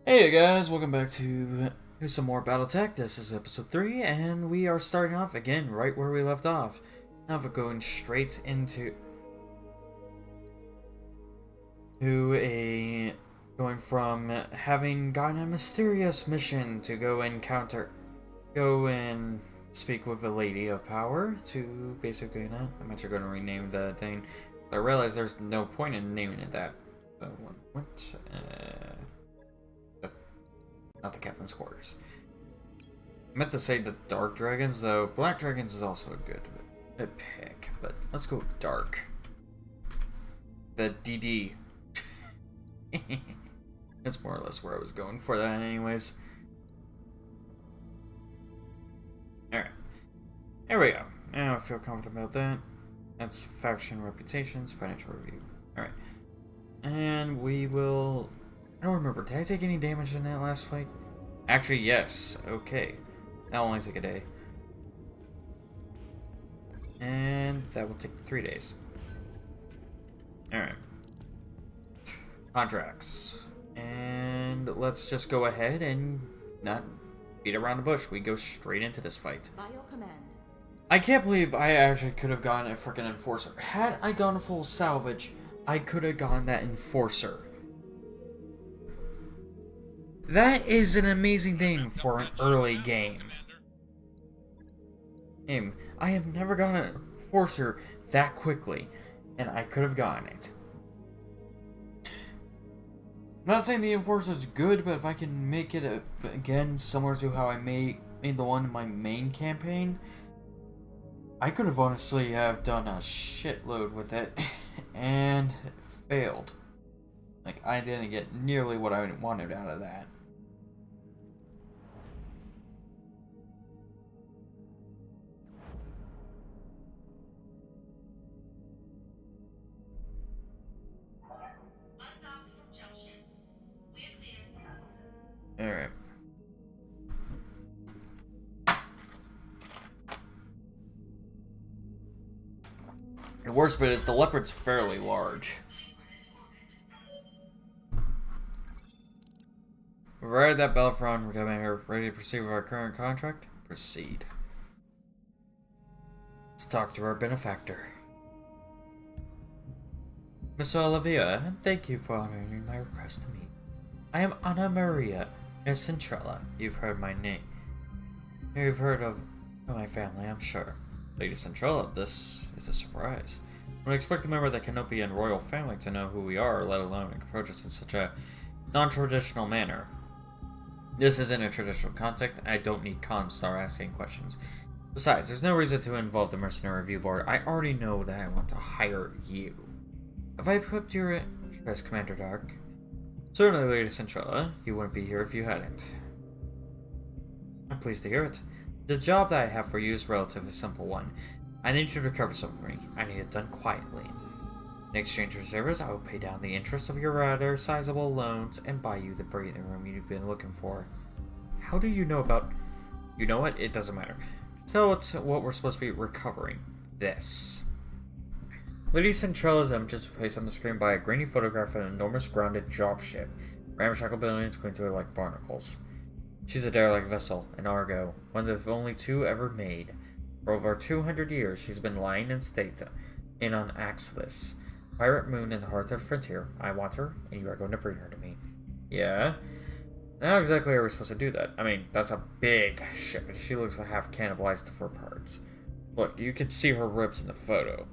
Hey guys, welcome back to some more BattleTech. This is episode 3, and we are starting off again right where we left off. Now we're going straight into going from having gotten a mysterious mission to go and speak with a lady of power to basically not. I'm actually going to rename the thing. I realize there's no point in naming it that. So what? Not the captain's quarters. I meant to say the dark dragons, though. Black dragons is also a good pick, but let's go with dark. The DD. That's more or less where I was going for that anyways. Alright. There we go. Now I feel confident about that. That's faction reputations, financial review. Alright. And we will... I don't remember. Did I take any damage in that last fight? Actually, yes. Okay. That'll only take a day. And that will take 3 days. Alright. Contracts. And let's just go ahead and not beat around the bush. We go straight into this fight. By your command. I can't believe I actually could have gotten a freaking enforcer. Had I gone full salvage, I could have gotten that enforcer. That is an amazing thing for an early game. I have never gotten an enforcer that quickly, and I could have gotten it. I'm not saying the enforcer is good, but if I can make it again similar to how I made the one in my main campaign, I could have honestly have done a shitload with it and failed. Like, I didn't get nearly what I wanted out of that. Alright. The worst bit is the leopard's fairly large. We're at that Battlefront, we're coming here, ready to proceed with our current contract? Proceed. Let's talk to our benefactor. Miss Olivia, thank you for honoring my request to meet. I am Anna Maria Centrella. You've heard my name. You've heard of my family, I'm sure. Lady Centrella, this is a surprise. I would expect a member of the Canopian royal family to know who we are, let alone approach us in such a non-traditional manner. This isn't a traditional contact, and I don't need Comstar asking questions. Besides, there's no reason to involve the Mercenary Review Board. I already know that I want to hire you. Have I equipped your interest, Commander Dark? Certainly, Lady Centrella. You wouldn't be here if you hadn't. I'm pleased to hear it. The job that I have for you is a relatively simple one. I need you to recover some of me. I need it done quietly. In exchange for service, I will pay down the interest of your rather sizable loans and buy you the breathing room you've been looking for. How do you know about... You know what? It doesn't matter. Tell us what we're supposed to be recovering. This. Lady Centrella's image is placed on the screen by a grainy photograph of an enormous grounded dropship. Ramshackle buildings going to her like barnacles. She's a derelict vessel, an Argo, one of only 2 ever made. For over 200 years, she's been lying in state in on Axelis, pirate moon in the heart of the frontier. I want her, and you are going to bring her to me. Yeah? How exactly are we supposed to do that? I mean, that's a big ship, and she looks like half cannibalized for parts. Look, you can see her ribs in the photo.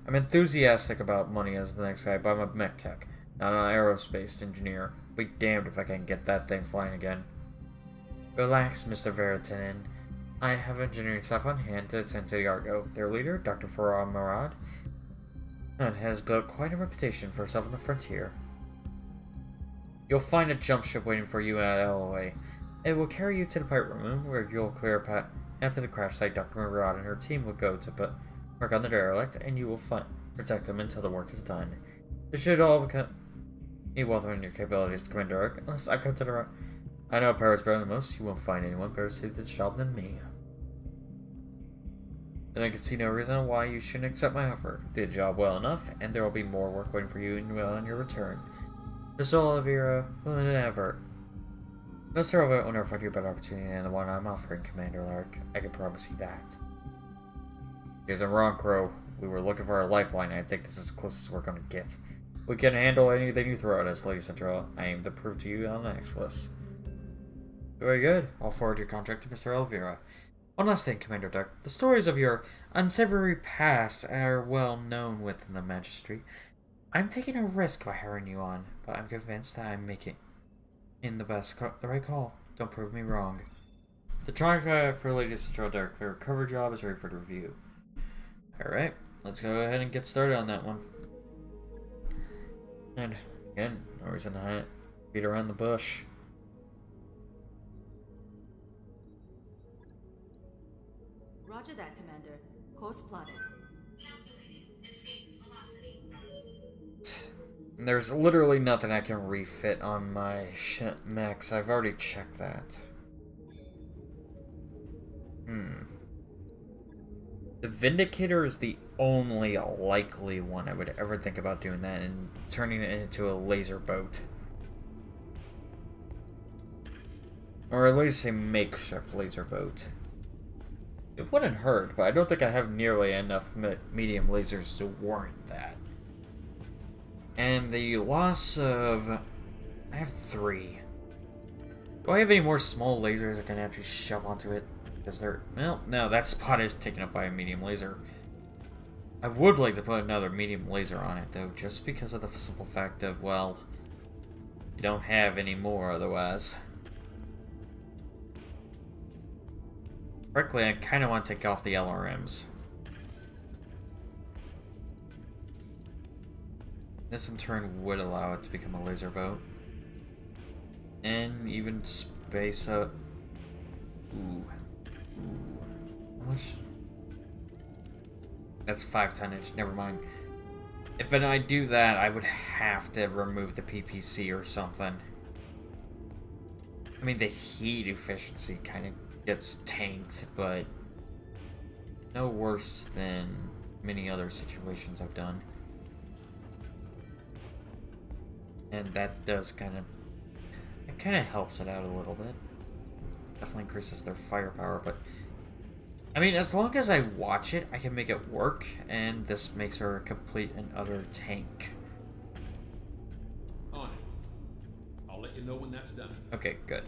I'm enthusiastic about money as the next guy, but I'm a mech tech, not an aerospace engineer. Be damned if I can get that thing flying again. Relax, Mr. Veritinin. I have engineering staff on hand to attend to the Argo. Their leader, Dr. Farah Murad, has built quite a reputation for herself on the frontier. You'll find a jump ship waiting for you at LOA. It will carry you to the pirate room, where you'll clear a path. After the crash site, Dr. Murad and her team will go to work on the derelict, and you will protect them until the work is done. This should all become a welcome in your capabilities, Commander Dark, unless I come to the right. I know pirates better than most. You won't find anyone better suited to the job than me. Then I can see no reason why you shouldn't accept my offer. Do the job well enough, and there will be more work waiting for you on your return. Miss Oliveira, whenever. Unless there will never find you a better opportunity than the one I'm offering, Commander Lark. I can promise you that. Because I'm wrong, Crow. We were looking for a lifeline, and I think this is as close as we're going to get. We can handle anything you throw at us, Lady Central. I aim to prove to you on the next list. Very good. I'll forward your contract to Mr. Elvira. One last thing, Commander Duck. The stories of your unsavory past are well known within the Magistry. I'm taking a risk by hiring you on, but I'm convinced that I'm making the right call. Don't prove me wrong. The contract for Lady Central Dark Clear cover job is ready for review. Alright, let's go ahead and get started on that one. And again, no reason to beat around the bush. Roger that, Commander. Course plotted. There's literally nothing I can refit on my mechs. I've already checked that. The Vindicator is the only likely one I would ever think about doing that and turning it into a laser boat. Or at least a makeshift laser boat. It wouldn't hurt, but I don't think I have nearly enough medium lasers to warrant that. And the loss of... I have 3. Do I have any more small lasers I can actually shove onto it? Because they're... Well, no, that spot is taken up by a medium laser. I would like to put another medium laser on it, though, just because of the simple fact of, well... You don't have any more otherwise. Frankly, I kind of want to take off the LRMs. This in turn would allow it to become a laser boat. And even space up. Ooh. How much? That's 5 tonnage, never mind. If I do that, I would have to remove the PPC or something. I mean, the heat efficiency kind of gets tanked, but no worse than many other situations I've done. And that does kind of helps it out a little bit. Definitely increases their firepower, but I mean, as long as I watch it, I can make it work, and this makes her a complete and utter tank. On it. I'll let you know when that's done. Okay, good.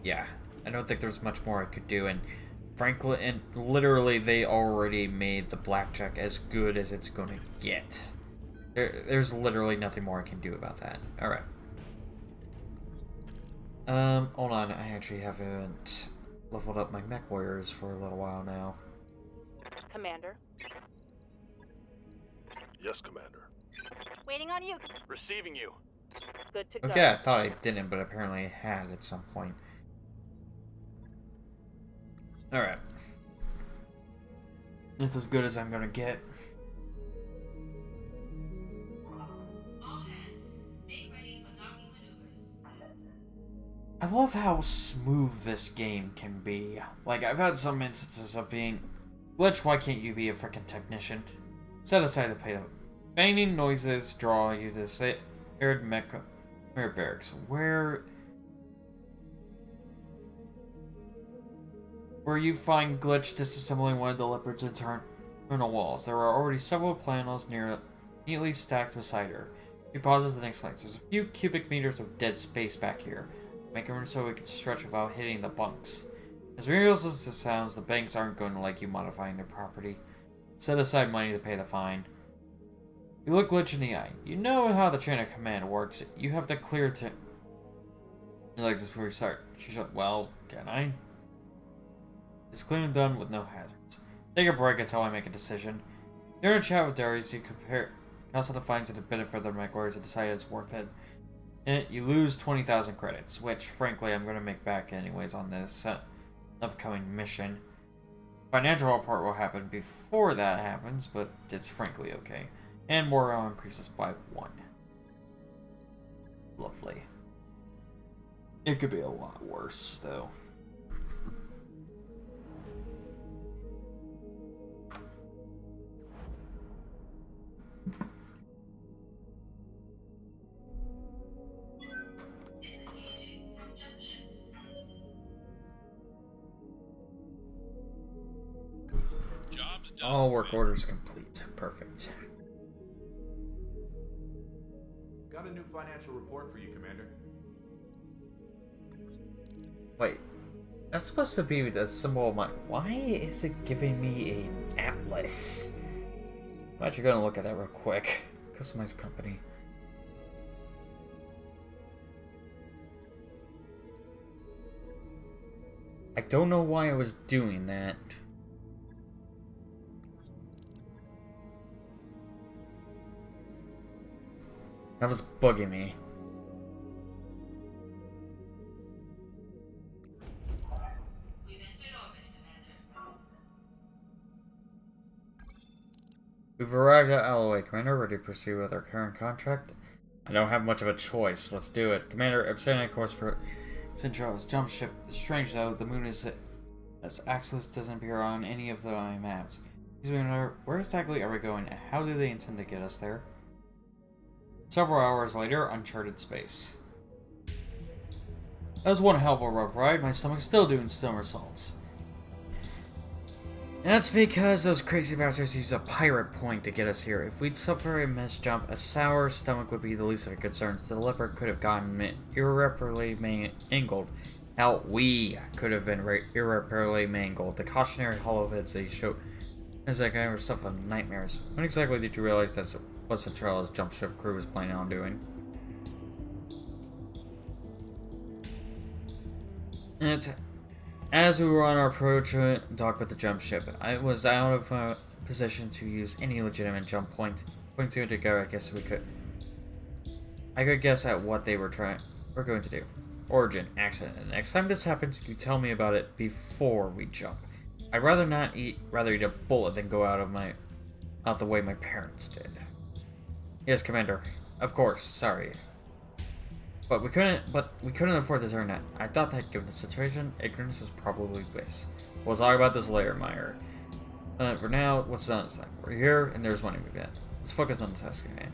Yeah, I don't think there's much more I could do, and frankly, and literally, they already made the blackjack as good as it's gonna get. There's literally nothing more I can do about that. Alright. Hold on, I actually haven't leveled up my mech warriors for a little while now. Commander. Yes, Commander. Waiting on you. Receiving you. Good to go. Okay, I thought I didn't, but apparently I had at some point. Alright. It's as good as I'm gonna get. I love how smooth this game can be. Like, I've had some instances of being... Glitch, why can't you be a freaking technician? Set aside to pay them. Banging noises draw you to the aired mech barracks, where you find Glitch disassembling one of the leopard's internal walls. There are already several panels neatly stacked beside her. She pauses and explains. There's a few cubic meters of dead space back here. Making room so we can stretch without hitting the bunks. As real as this sounds, the banks aren't going to like you modifying their property. Set aside money to pay the fine. You look Glitch in the eye. You know how the chain of command works. You have to clear to... You like this before you start. She's like, well, can I? It's clean and done with no hazards. Take a break until I make a decision. During a chat with Darius, you compare cost of the fines to the benefit of the mech warriors and decide it's worth it. And you lose 20,000 credits, which, frankly, I'm going to make back anyways on this upcoming mission. Financial report will happen before that happens, but it's frankly okay. And morale increases by 1. Lovely. It could be a lot worse, though. All work orders complete. Perfect. Got a new financial report for you, Commander. Wait. That's supposed to be the symbol of my... Why is it giving me an atlas? I'm actually gonna look at that real quick. Customize company. I don't know why I was doing that. That was bugging me. We've arrived at Alloway, Commander. Ready to proceed with our current contract? I don't have much of a choice. Let's do it. Commander, I'm setting a course for Central's jump ship. Strange though, the moon is as Axis doesn't appear on any of the maps. Where exactly are we going? How do they intend to get us there? Several hours later, uncharted space. That was one hell of a rough ride. My stomach's still doing somersaults. That's because those crazy bastards used a pirate point to get us here. If we'd suffer a misjump, a sour stomach would be the least of our concerns. The leopard could have gotten irreparably mangled. Hell, we could have been irreparably mangled. The cautionary hollow heads they showed as that guy was suffering nightmares. When exactly did you realize that's what Centrala's jump ship crew was planning on doing? And as we were on our approach to dock with the jump ship, I was out of position to use any legitimate jump point. Putting two together, I could guess at what they were going to do. Origin, accident. And next time this happens, you tell me about it before we jump. I'd rather eat a bullet than go out the way my parents did. Yes, Commander. Of course. Sorry. But we couldn't afford to turn that. I thought that given the situation, ignorance was probably bliss. We'll talk about this later, Meyer. For now, what's done is that we're here, and there's money we get. Let's focus on the task at hand.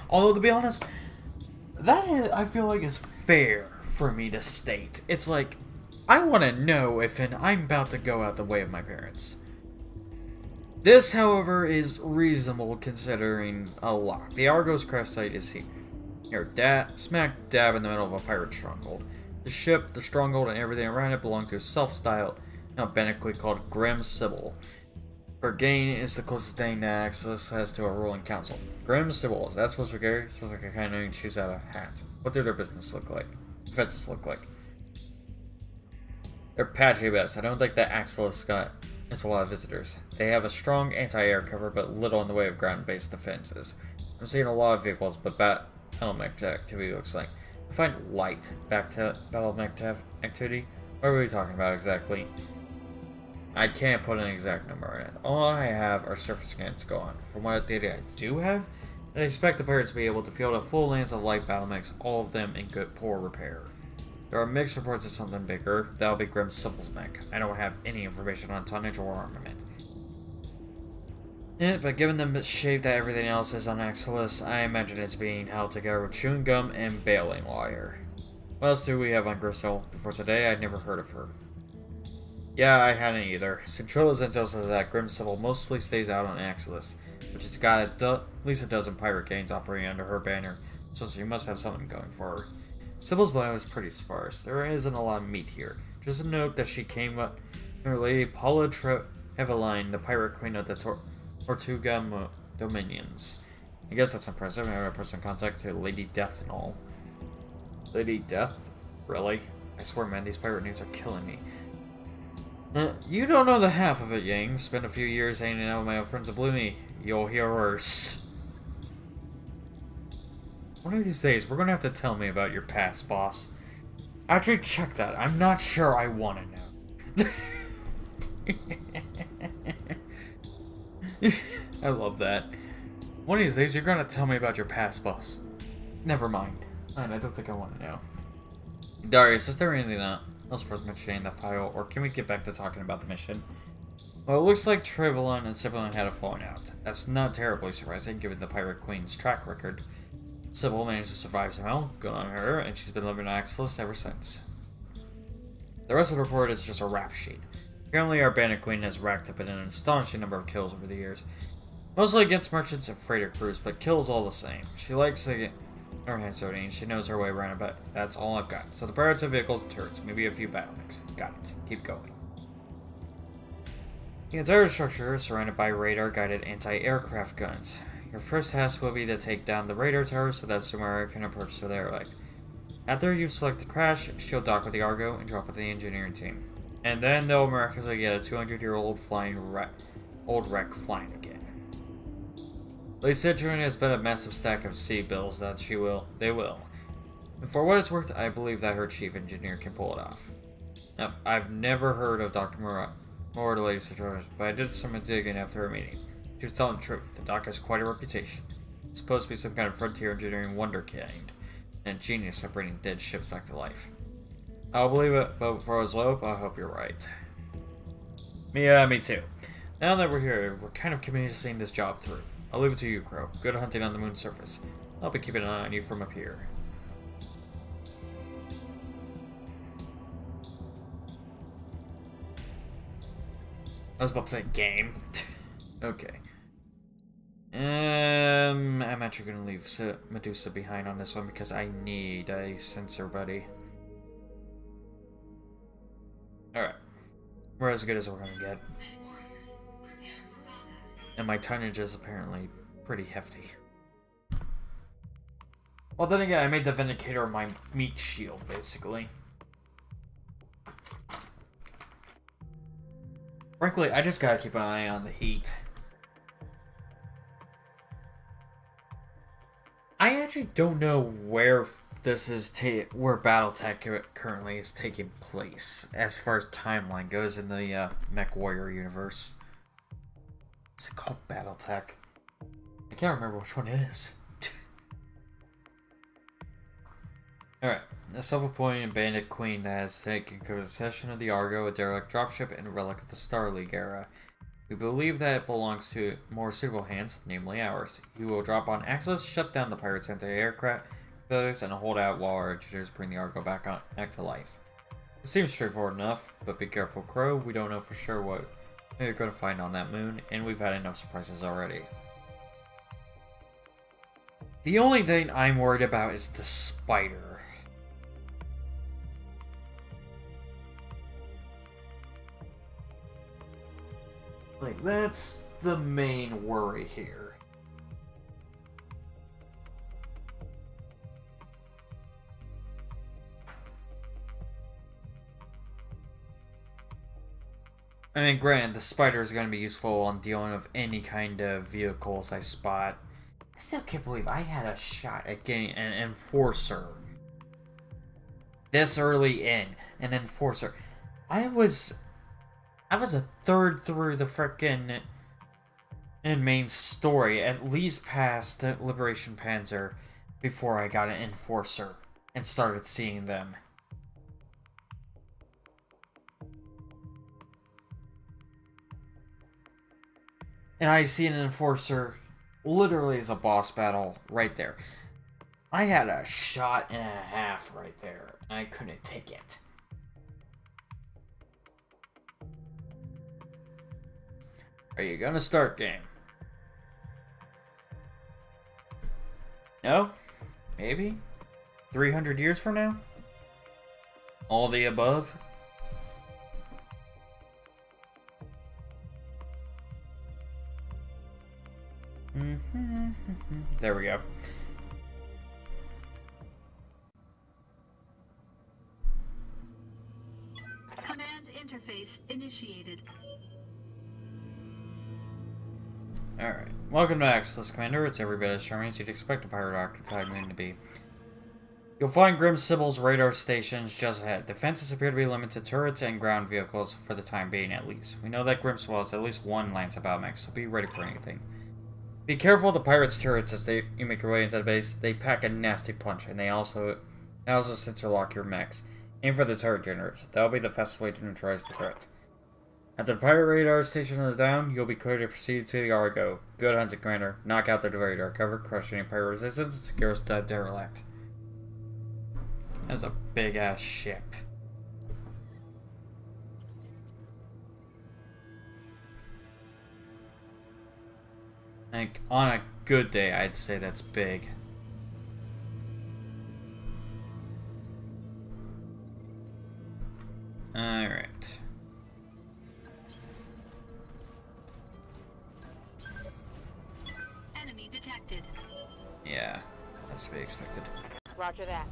Although, to be honest, I feel like is fair for me to state. It's like, I want to know if I'm about to go out the way of my parents. This, however, is reasonable considering a lot. The Argos craft site is here. Smack dab in the middle of a pirate stronghold. The ship, the stronghold, and everything around it belong to a self-styled, now bannically called Grim Sybil. Her gain is the closest thing that Axis has to a ruling council. Grim Sybil, is that supposed to be Gary? Sounds like a kind of name you choose out of a hat. What do their business look like? Defenses look like? They're patchy best. I don't think that Axis got a lot of visitors. They have a strong anti-air cover, but little in the way of ground-based defenses. I'm seeing a lot of vehicles, but BattleTech activity looks like. I find light back to BattleTech activity. What are we talking about exactly? I can't put an exact number on it. All I have are surface scans to go on. From what data I do have, I expect the pirates to be able to field a full lance of light battle mechs, all of them in poor repair. There are mixed reports of something bigger. That'll be Grim Sybil's mech. I don't have any information on tonnage or armament. But given the shape that everything else is on Axis, I imagine it's being held together with chewing gum and baling wire. What else do we have on Gristle? Before today, I'd never heard of her. Yeah, I hadn't either. Centrilla's intel says that Grim Sybil mostly stays out on Axis, which has got at least a dozen pirate gangs operating under her banner, so she must have something going for her. Sybil's bio is pretty sparse. There isn't a lot of meat here. Just a note that she came up her Lady Paula Eveline, the pirate queen of the Tortuga Dominions. I guess that's impressive. I have a person in contact to Lady Death and all. Lady Death? Really? I swear, man, these pirate names are killing me. You don't know the half of it, Yang. Spent a few years hanging out with my old friends at Bloomy. You'll hear worse. One of these days, we're gonna have to tell me about your past, boss. Actually, check that. I'm not sure I want to know. I love that. One of these days, you're gonna tell me about your past, boss. Never mind. I don't think I want to know. Darius, is there anything else worth mentioning in the file, or can we get back to talking about the mission? Well, it looks like Trevelyan and Sybil had a falling out. That's not terribly surprising, given the Pirate Queen's track record. Sybil managed to survive somehow, good on her, and she's been living on Axis ever since. The rest of the report is just a rap sheet. Apparently our bandit queen has racked up an astonishing number of kills over the years. Mostly against merchants and freighter crews, but kills all the same. She likes to get her hands dirty, and she knows her way around, but that's all I've got. So the pirates have vehicles and turrets, maybe a few battle mechs. Got it. Keep going. The entire structure is surrounded by radar-guided anti-aircraft guns. Your first task will be to take down the radar tower so that Sumara can approach the derelict. After you select the crash, she'll dock with the Argo and drop with the engineering team. And then they'll miraculously get a 200-year-old old wreck flying again. Lady Citroen has bet a massive stack of C-bills that they will. And for what it's worth, I believe that her chief engineer can pull it off. Now, I've never heard of Dr. Mura or the Lady Citroen, but I did some digging after her meeting. She was telling the truth. The dock has quite a reputation. It's supposed to be some kind of frontier engineering wonderkind, and a genius at bringing dead ships back to life. I'll believe it, but before I was low, I hope you're right. Me too. Now that we're here, we're kind of committed to seeing this job through. I'll leave it to you, Crow. Good hunting on the moon's surface. I'll be keeping an eye on you from up here. I was about to say game. Okay. I'm actually gonna leave Medusa behind on this one because I need a sensor buddy. Alright. We're as good as we're gonna get. And my tonnage is apparently pretty hefty. Well, then again, I made the Vindicator my meat shield, basically. Frankly, I just gotta keep an eye on the heat. I actually don't know where this is where BattleTech currently is taking place as far as timeline goes in the Mech Warrior universe. Is it called BattleTech? I can't remember which one it is. Alright, a self-appointed bandit queen that has taken possession of the Argo, a derelict dropship, and a relic of the Star League era. We believe that it belongs to more suitable hands, namely ours. You will drop on access, shut down the pirates' anti-aircraft failures, and hold out while our engineers bring the Argo back to life. It seems straightforward enough, but be careful, Crow. We don't know for sure what you're going to find on that moon, and we've had enough surprises already. The only thing I'm worried about is the spider. Like, that's the main worry here. I mean, granted, the spider is going to be useful on dealing with any kind of vehicles I spot. I still can't believe I had a shot at getting an enforcer. This early in, an enforcer. I was a third through the frickin' main story, at least past Liberation Panzer, before I got an enforcer and started seeing them. And I see an enforcer literally as a boss battle right there. I had a shot and a half right there, and I couldn't take it. Are you gonna start game? No? Maybe? 300 years from now? All the above? There we go. Command interface initiated. Alright. Welcome to Axis, Commander. It's every bit as charming as you'd expect a pirate-occupied moon to be. You'll find Grim Sibyl's radar stations just ahead. Defenses appear to be limited to turrets and ground vehicles for the time being, at least. We know that Grim Sibyl has at least one Lance battle mech, so be ready for anything. Be careful of the pirates' turrets as you make your way into the base. They pack a nasty punch, and they also interlock your mechs. Aim for the turret generators. That'll be the fastest way to neutralize the threats. After the pirate radar station is down, you'll be cleared to proceed to the Argo. Good hunting, Commander. Knock out the radar cover, crush any pirate resistance, and secure us to that derelict. That's a big-ass ship. Like, on a good day, I'd say that's big. Alright. Enemy detected. Yeah, that's to be expected. Roger that.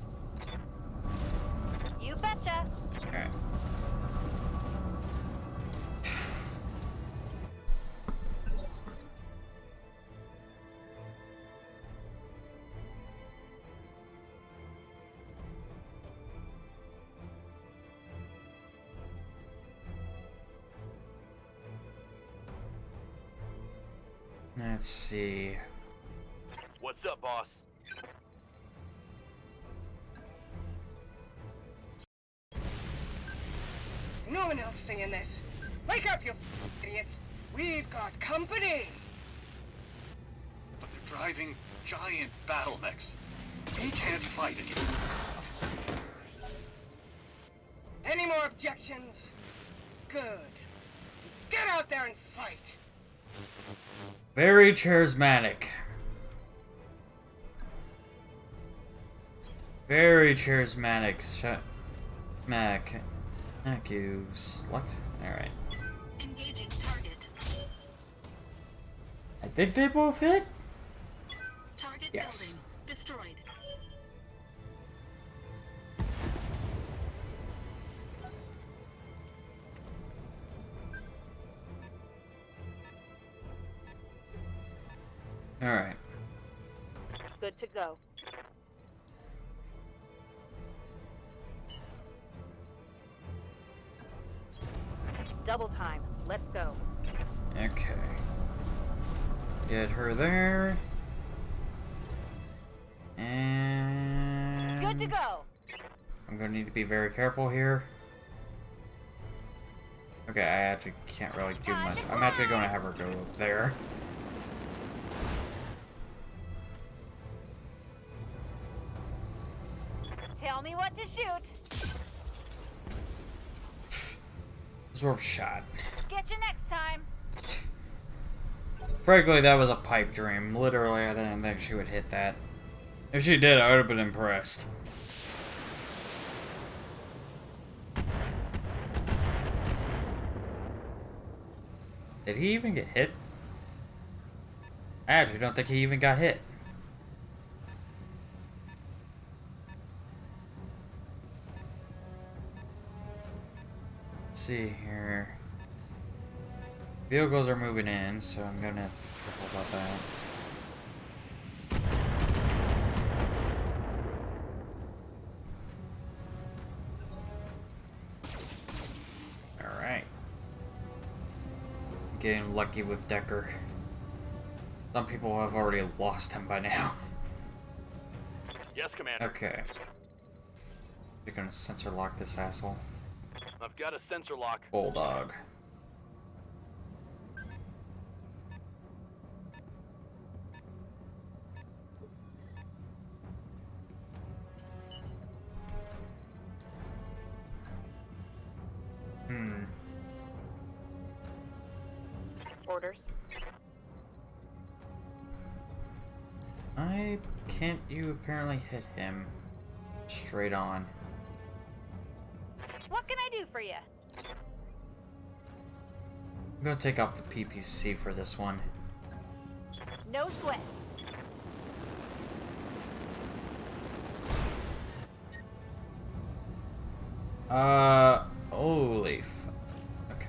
You betcha. Alright. Let's see. What's up, boss? No one else singing this. Wake up, you idiots. We've got company. But they're driving giant battle mechs. He can't fight again. Any more objections? Good. Get out there and fight. Very charismatic. Very charismatic. Mac. Thank you, slut. Alright. Engaging target. I think they both hit? Target Yes. building destroyed. Alright. Good to go. Double time. Let's go. Okay. Get her there. And... Good to go. I'm gonna need to be very careful here. Okay, I actually can't really do much. I'm actually gonna have her go up there. Tell me what to shoot. It's worth a shot. Get you next time. Frankly, that was a pipe dream. Literally, I didn't think she would hit that. If she did, I would have been impressed. Did he even get hit? I actually don't think he even got hit. Let's see here. Vehicles are moving in, so I'm gonna have to be careful about that. Alright. Getting lucky with Decker. Some people have already lost him by now. Yes, Commander. Okay. They're gonna sensor lock this asshole. I've got a sensor lock. Bulldog. Orders. Why can't you apparently hit him straight on? What can I do for you? I'm gonna take off the PPC for this one. No sweat. Holy okay.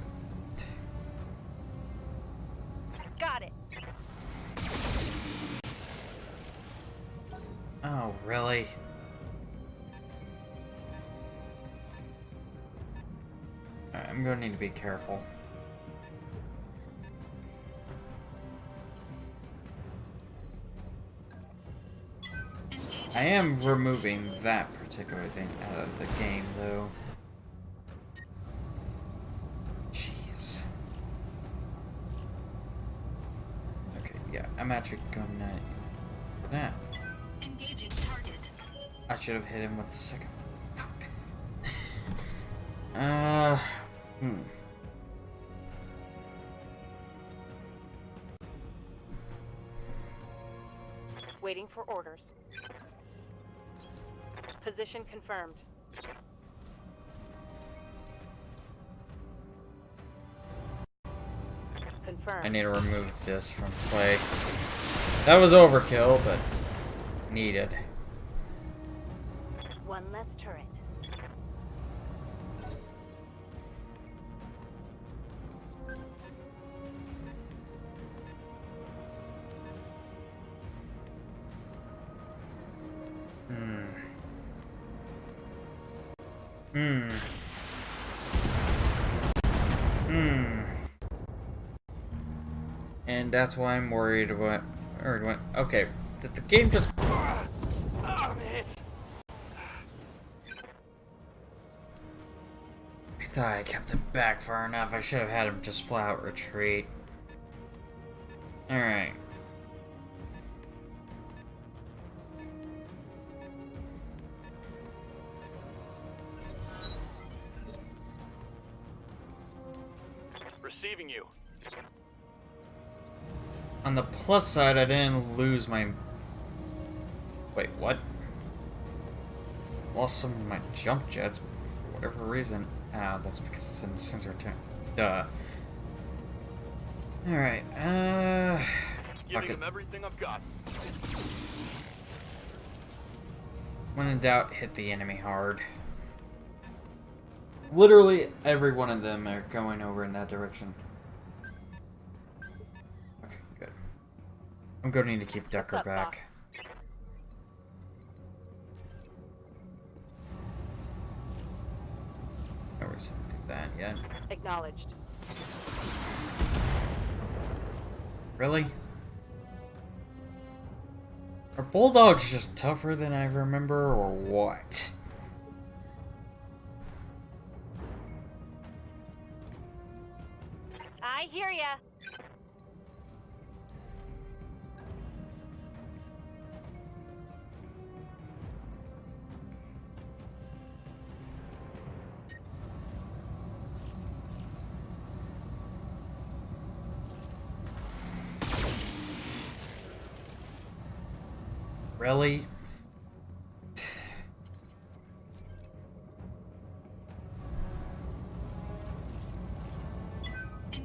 Got it. Oh, really? Alright, I'm gonna need to be careful. I am removing that particular thing out of the game, though. Jeez. Okay, yeah, I'm actually gonna for that. Engaging target. I should have hit him with the second. Fuck. Waiting for orders. Position confirmed. Confirmed. I need to remove this from play. That was overkill, but needed. One less turret. And that's why I'm worried about. Okay, did the game just? Oh, man. I thought I kept him back far enough. I should have had him just flat out retreat. All right. Receiving you. On the plus side, I didn't lose my... Wait, what? Lost some of my jump jets for whatever reason. Ah, that's because it's in the sensor turn. Duh. Alright, Giving him everything I've got. when in doubt, hit the enemy hard. Literally every one of them are going over in that direction. Okay, good. I'm going to need to keep Decker up, back. No reason to do that yet. Acknowledged. Really? Are bulldogs just tougher than I remember, or what? I hear ya. Really?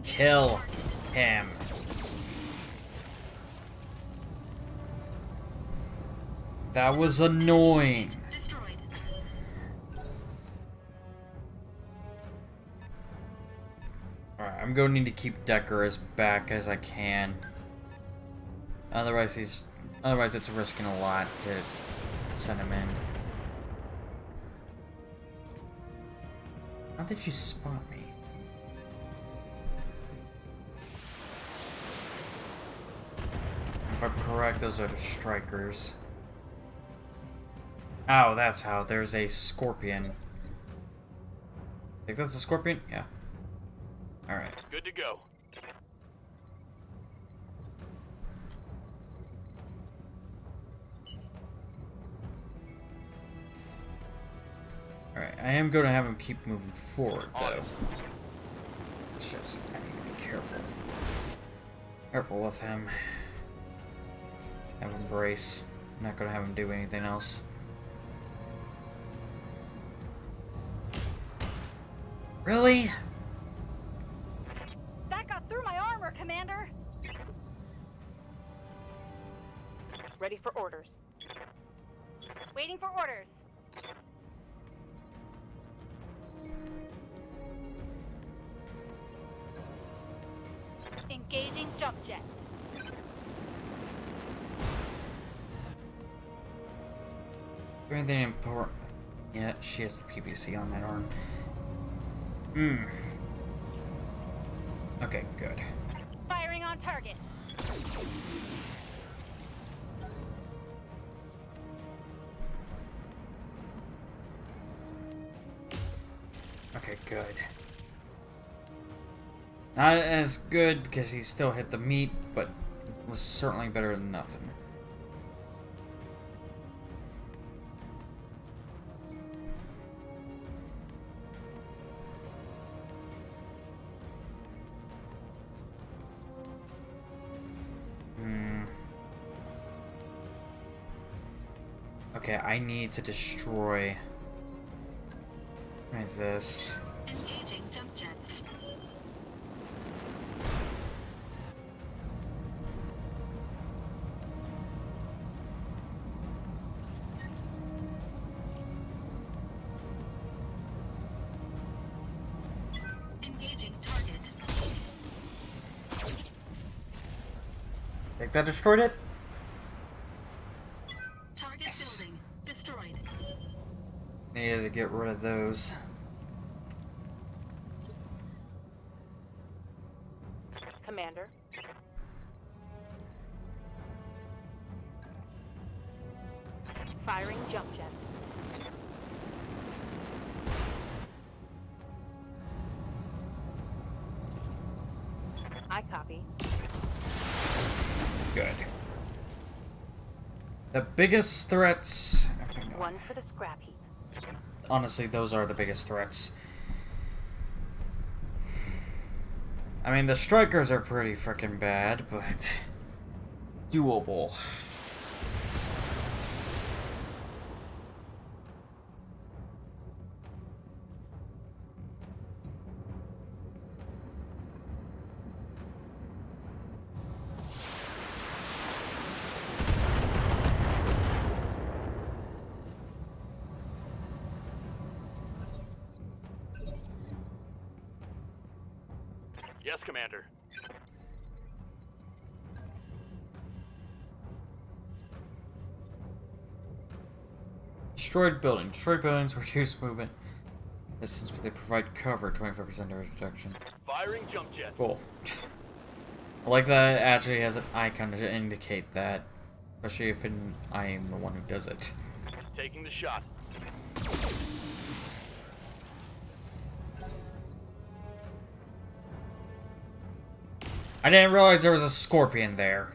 Kill him. That was annoying. Destroyed. Alright, I'm going to need to keep Decker as back as I can. Otherwise it's risking a lot to send him in. How did you spot me? If I'm correct, those are the strikers. Oh, that's how. There's a scorpion. Think that's a scorpion? Yeah. Alright. Good to go. Alright, I am going to have him keep moving forward, On though. it. It's just, I need to be careful. Careful with him. Have him brace. I'm not going to have him do anything else. Really? That got through my armor, Commander. Ready for orders. Waiting for orders. Engaging jump jet. Anything important? Yeah, she has the PPC on that arm. Okay, good. Firing on target. Okay, good. Not as good because he still hit the meat, but was certainly better than nothing. Okay, I need to destroy this. Engaging jump jets. Engaging target. Think that destroyed it? Target Yes. building destroyed. Needed to get rid of those. Commander. Firing jump jet. I copy. Good. The biggest threats... One for the scrap heap. Honestly, those are the biggest threats. I mean, the strikers are pretty freaking bad, but... doable. Yes, Commander. Destroyed building. Destroyed buildings reduce movement distance, but they provide cover, 25% damage protection. Firing jump jet. Cool. I like that it actually has an icon to indicate that. Especially if I am the one who does it. Taking the shot. I didn't realize there was a scorpion there.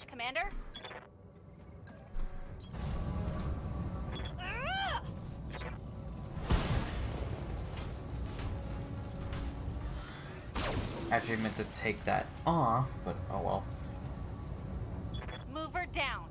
Commander? Ah! Actually meant to take that off, but oh well. Move her down.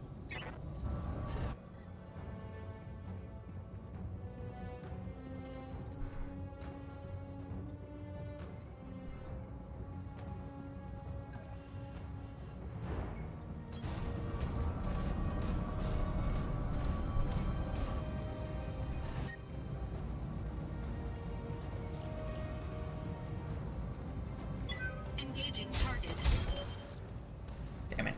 Engaging target. Damn it.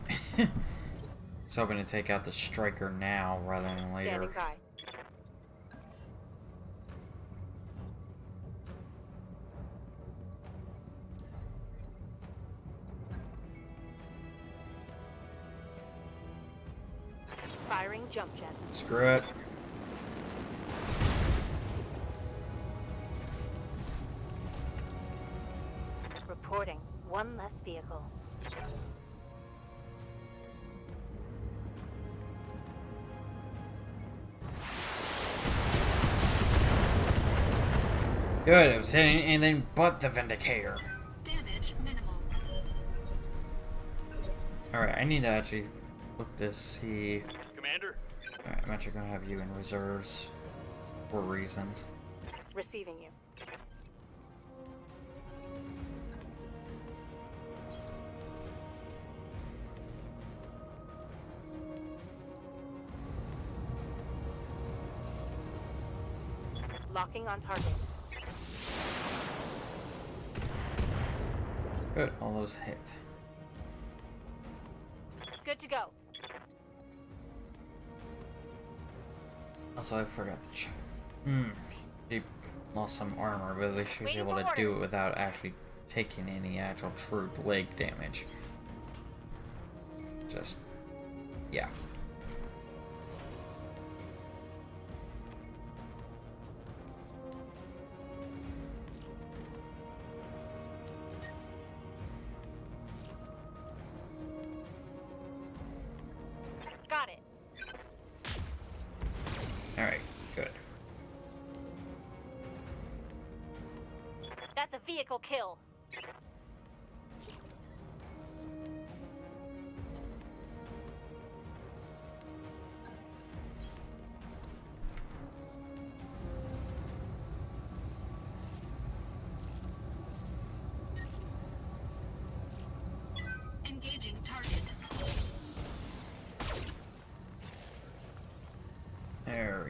Was hoping to take out the striker now rather than later. Standing by. Firing jump jet. Screw it. Reporting. One less vehicle. Good, it was hitting anything but the Vindicator. Damage minimal. Alright, I need to actually look to see... Commander? Alright, I'm actually gonna have you in reserves for reasons. Receiving you. Locking on target. Good, all those hit. Good to go. Also, I forgot to check. She lost some armor, but at least she was Waiting able to for do orders. it without actually taking any actual true leg damage. Just, yeah. Got it. Alright, good. That's a vehicle kill.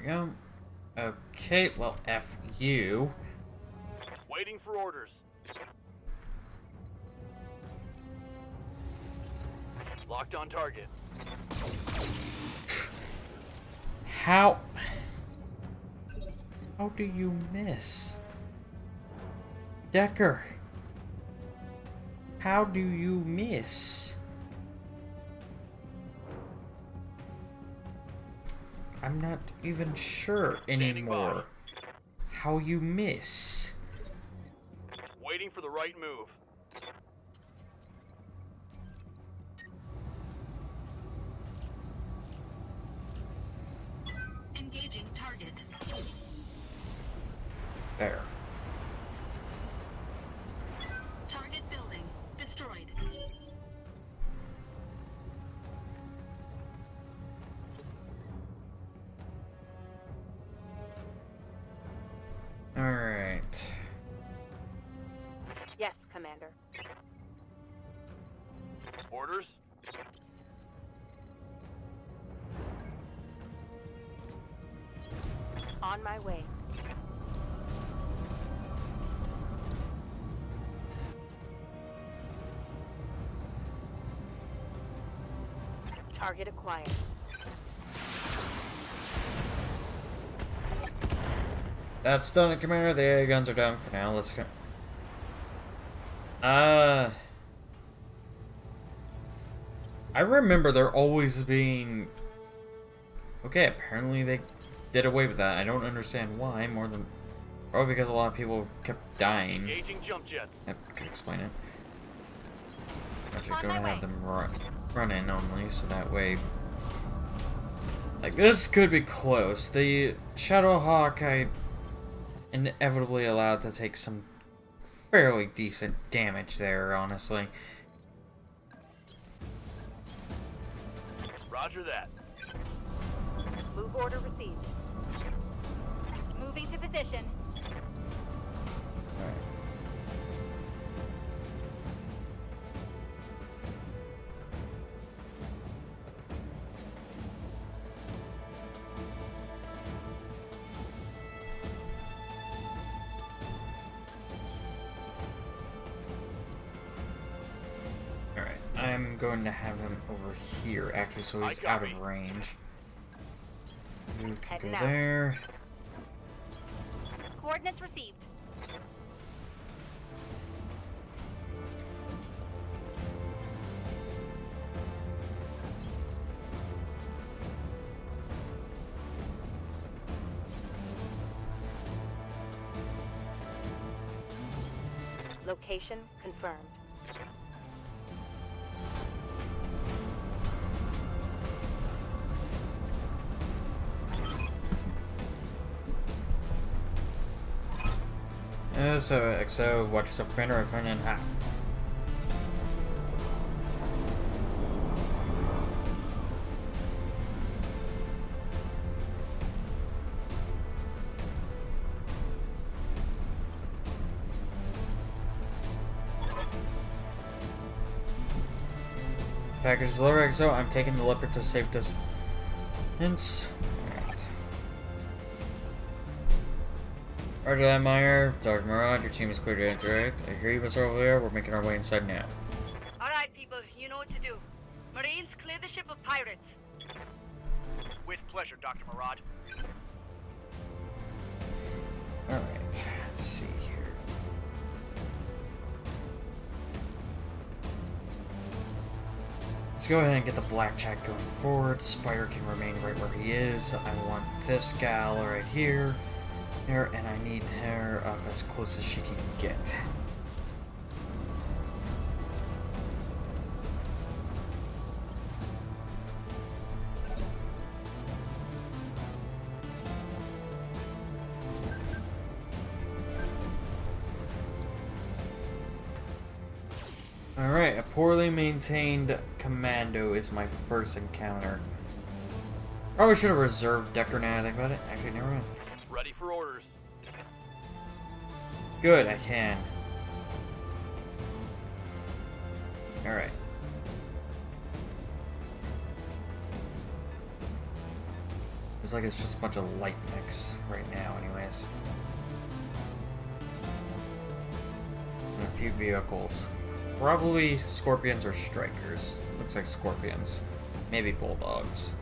we go. Okay, well, F you. Waiting for orders. Locked on target. How do you miss? Decker, how do you miss? I'm not even sure anymore how you miss. Waiting for the right move. Engaging target. There. Target building destroyed. Alright. Yes, Commander. Orders. On my way. Target acquired. That's done, Commander. The AA guns are done for now. Let's go. I remember there always being... Okay, apparently they did away with that. I don't understand why, more than... Probably because a lot of people kept dying. Engaging jump jets. Yep, I can explain it. Actually, On going my to have way. them run in only, so that way... Like, this could be close. The Shadowhawk, I inevitably allowed to take some fairly decent damage there, honestly. Roger that. Move order received. Moving to position. Alright. Alright, I'm going to have him over here, actually, so he's I out copy. of range. You can Heading go out. there. Coordinates received. Location confirmed. So, XO, watch yourself, Commander, I'm coming in hot. Package is lower, XO. I'm taking the Leopard to safe distance. Alright. Roger that, Meyer. Dr. Murad, your team is clear to interact. I hear you, Mr. Over there. We're making our way inside now. Alright, people, you know what to do. Marines, clear the ship of pirates. With pleasure, Dr. Murad. Alright, let's see here. Let's go ahead and get the blackjack going forward. Spider can remain right where he is. I want this gal right here. There, and I need her up as close as she can get. Alright, a poorly maintained commando is my first encounter. Probably should have reserved Decker now I think about it. Actually, never mind. Ready for orders. Good, I can. Alright. Seems like it's just a bunch of light mechs right now, anyways. And a few vehicles. Probably Scorpions or Strikers. Looks like Scorpions. Maybe Bulldogs.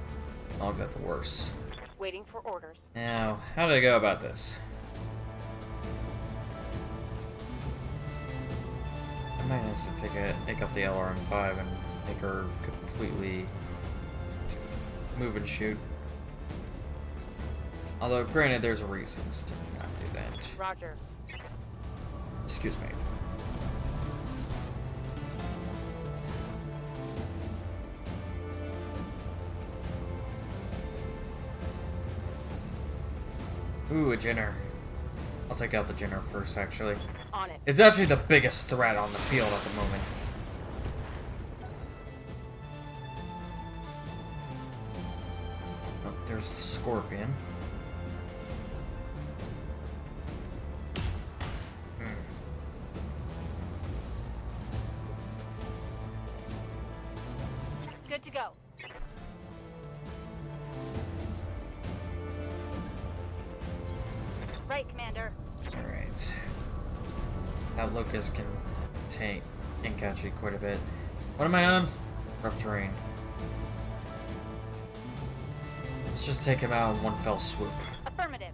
Dogs at the worst. Waiting for orders. Now, how do I go about this? I might have to take up the LRM-5 and make her completely move and shoot. Although, granted, there's reasons to not do that. Roger. Excuse me. Ooh, a Jinner. I'll take out the Jinner first, actually. On it. It's actually the biggest threat on the field at the moment. Oh, there's the Scorpion. Good to go. Right, Commander. Alright. That Locust can catch you quite a bit. What am I on? Rough terrain. Let's just take him out in one fell swoop. Affirmative.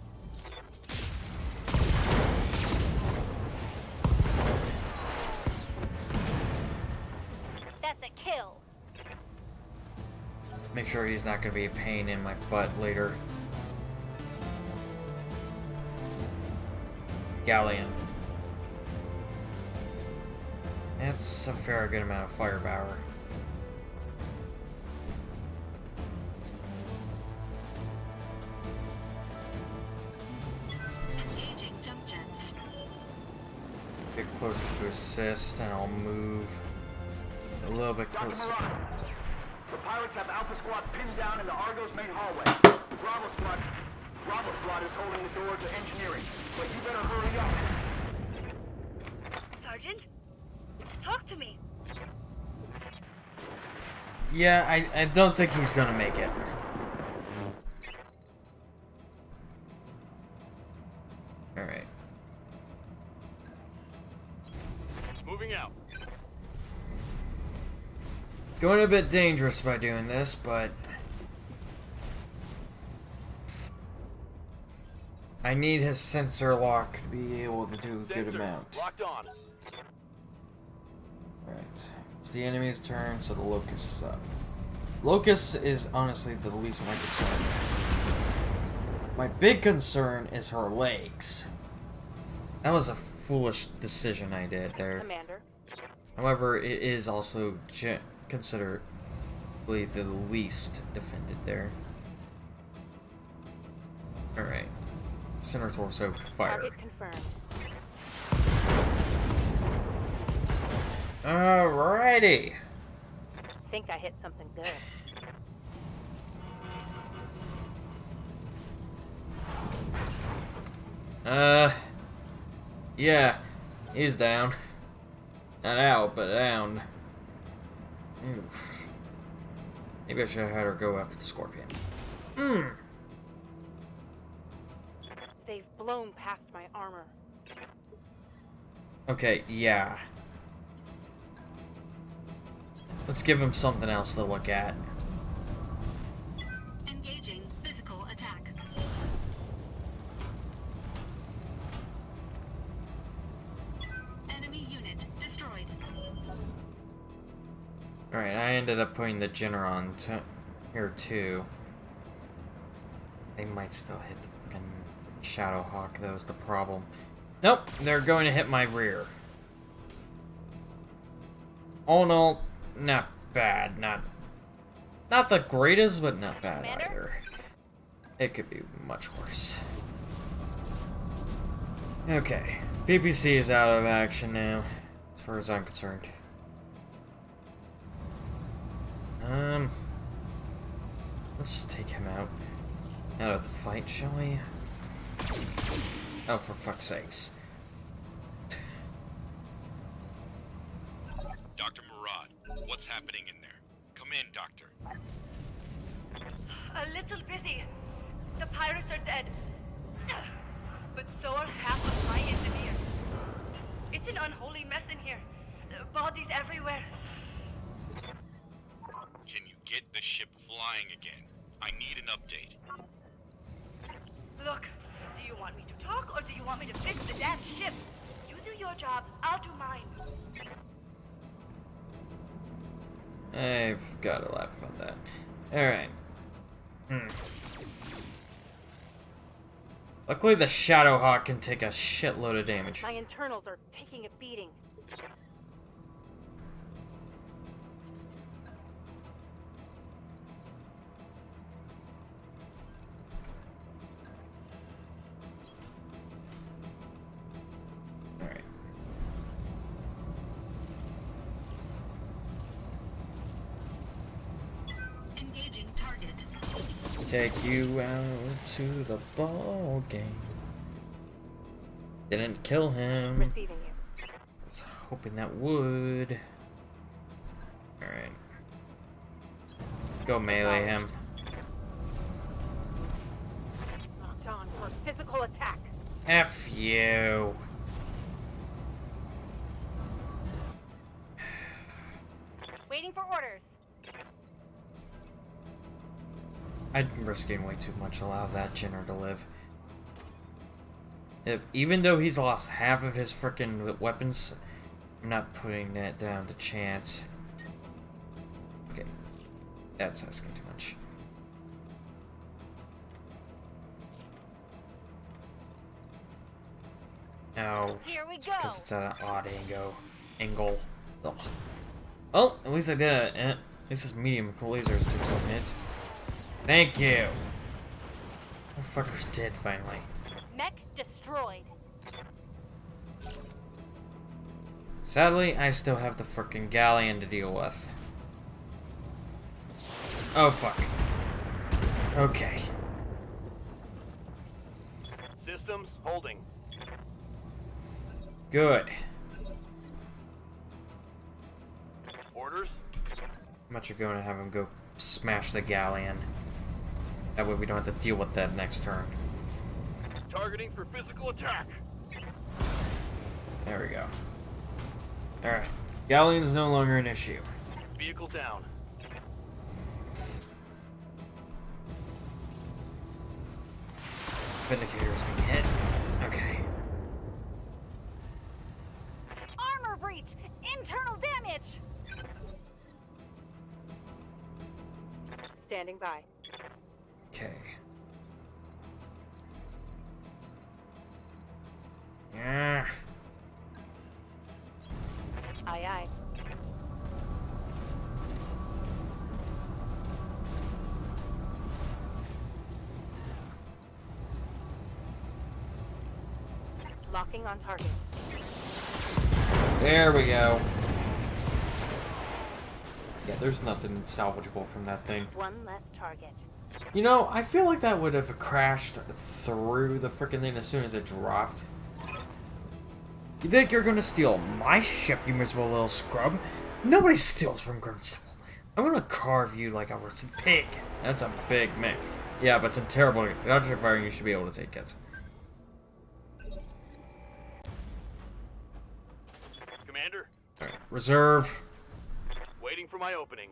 That's a kill. Make sure he's not going to be a pain in my butt later. Galleon. That's a fair good amount of firepower. Engaging jump jets. Get closer to assist, and I'll move a little bit Dr. closer. Murad, the pirates have Alpha Squad pinned down in the Argo's main hallway. Bravo Squad is holding the door to engineering, but you better hurry up. Sergeant? Talk to me. Yeah, I don't think he's gonna make it. Alright. Moving out. Going a bit dangerous by doing this, but I need his sensor lock to be able to do a good Sensors amount. locked on. Right. It's the enemy's turn, so the Locust is up. Locust is honestly the least of my concern. My big concern is her legs. That was a foolish decision I did there. Commander. However, it is also considerably the least defended there. Alright. Center torso, fire. Target confirmed. Alrighty. Think I hit something good. Yeah. He's down. Not out, but down. Oof. Maybe I should have had her go after the Scorpion. They've blown past my armor. Okay, yeah. Let's give him something else to look at. Engaging physical attack. Enemy unit destroyed. Alright, I ended up putting the Jinner on here too. They might still hit the fucking Shadowhawk, that was the problem. Nope, they're going to hit my rear. Oh no, not bad, not the greatest, but not bad Commander? either. It could be much worse. Okay, PPC is out of action now, as far as I'm concerned. Let's just take him out of the fight, shall we? Oh, for fuck's sakes. Dr. Murad, what's happening in there? Come in, Doctor. A little busy. The pirates are dead. But so are half of my engineers. It's an unholy mess in here. Bodies everywhere. Can you get the ship flying again? I need an update. Look, do you want me to talk or do you want me to fix the damn ship? You do your job, I'll do mine. I've got to laugh about that. Alright. Luckily the Shadowhawk can take a shitload of damage. My internals are taking a beating. Alright. Engaging target. Take you out to the ball game. Didn't kill him. Receiving you. Was hoping that would. Alright. Go melee him. Locked on for physical attack. F you. Waiting for orders. I'm risking way too much to allow that Jenner to live. Even though he's lost half of his frickin' weapons, I'm not putting that down to chance. Okay. That's asking too much. No. Here we It's go. because it's at an odd angle. Ugh. Well, at least I did it. At least this medium laser is 2 minutes. Thank you. Motherfucker's dead finally. Mech destroyed. Sadly, I still have the frickin' galleon to deal with. Oh fuck. Okay. Systems holding. Good. Orders? How much are going to have him go smash the galleon? That way we don't have to deal with that next turn. Targeting for physical attack. There we go. Alright. Galleon's no longer an issue. Vehicle down. Vindicator's being hit. Okay. Armor breach! Internal damage! Standing by. Okay. Yeah. Aye aye. Locking on target. There we go. Yeah, there's nothing salvageable from that thing. One less target. You know, I feel like that would have crashed through the frickin' thing as soon as it dropped. You think you're gonna steal my ship, you miserable little scrub? Nobody steals from Grimsel. I'm gonna carve you like a roasted pig. That's a big mech. Yeah, but it's in terrible object fire, you should be able to take it. Commander, Alright, reserve. waiting for my opening.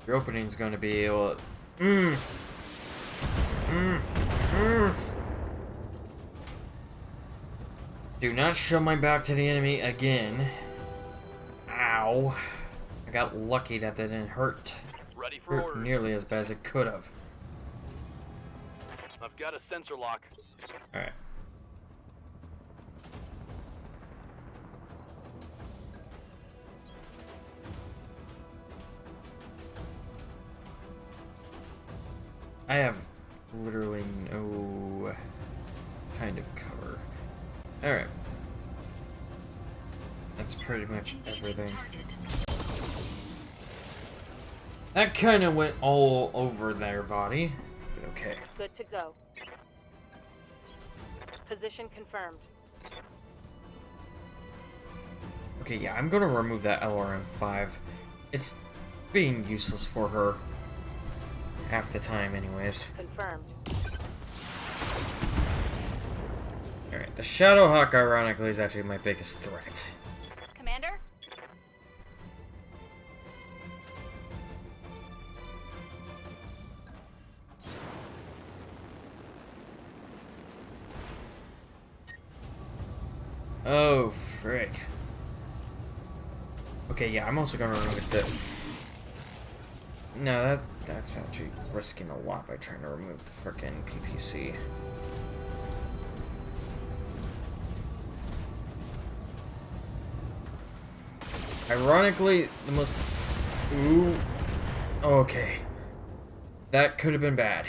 Your opening's gonna be able to... Do not show my back to the enemy again. Ow. I got lucky that that didn't hurt. Ready for Hurt orders. nearly as bad as it could have. I've got a sensor lock. Alright. I have literally no kind of cover. Alright. That's pretty much everything. That kind of went all over their body. But okay. Good to go. Position confirmed. Okay, yeah, I'm gonna remove that LRM-5. It's being useless for her. half the time anyways. Confirmed. Alright, the Shadowhawk ironically is actually my biggest threat. Commander? Oh, frick. Okay, yeah, I'm also gonna remove the... No, that's actually risking a lot by trying to remove the frickin' PPC. Ironically, the most... Ooh. Okay. That could have been bad.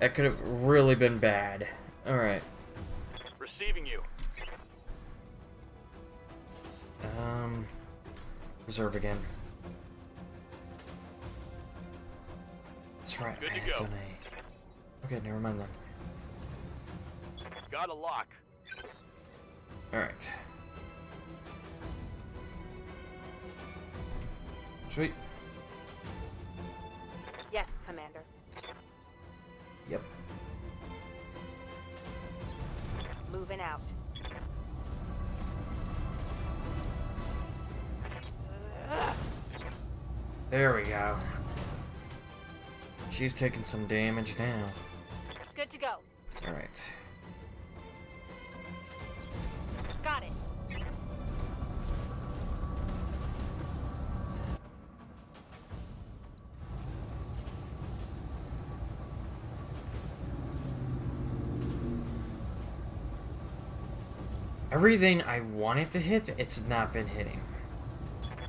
That could have really been bad. Alright. Receiving you. Reserve again. That's right. Good to I had go. done a... Okay, never mind then. Got a lock. Alright. Sweet. Yes, Commander. Yep. Moving out. There we go. She's taking some damage now. Good to go. Alright. Got it. Everything I wanted to hit, it's not been hitting.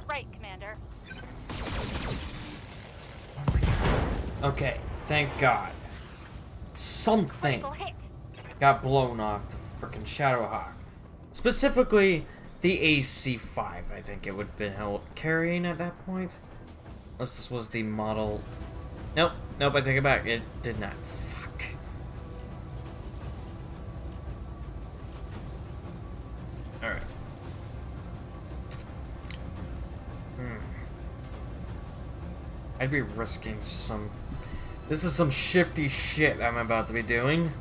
Right, Commander. Oh my god. Okay, thank God. Something Critical hit. got blown off the frickin' Shadowhawk. Specifically, the AC-5, I think it would have been carrying at that point. Unless this was the model... Nope, I take it back. It did not. Fuck. Alright. I'd be risking some... This is some shifty shit I'm about to be doing.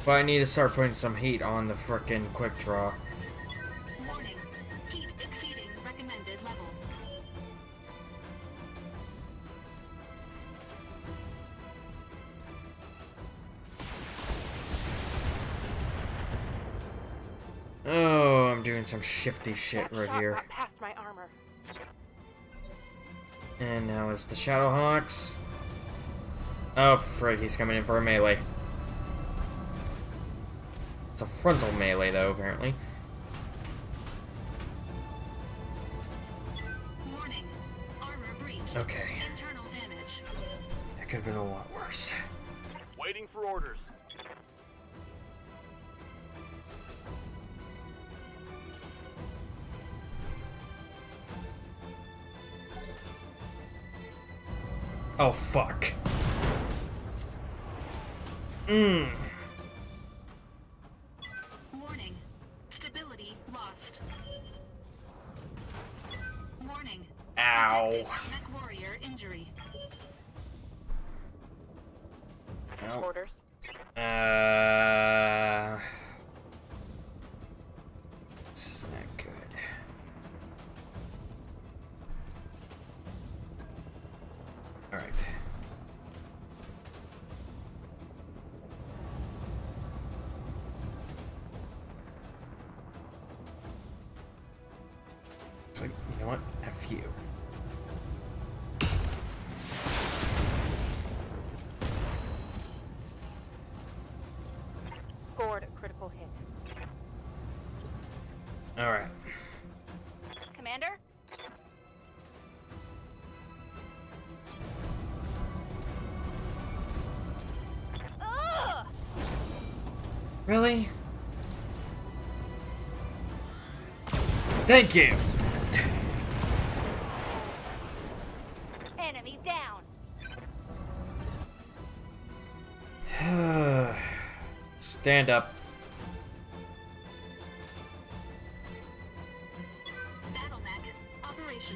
But I need to start putting some heat on the frickin' quick draw. Warning. Heat exceeding recommended level. Oh, I'm doing some shifty shit That right shot here. got past my armor. And now it's the Shadowhawks. Oh, frick, he's coming in for a melee. It's a frontal melee, though, apparently. Warning. Armor breached. Okay. Internal damage. That could have been a lot worse. Waiting for orders. Oh, fuck. Warning. Stability lost. Warning. Ow. Detected mech warrior injury. Ow. Orders. This is not good. Alright. You know what? F you. Scored a critical hit. Alright. Commander? Ugh! Really? Thank you! Enemy down. Stand up. BattleTech operational.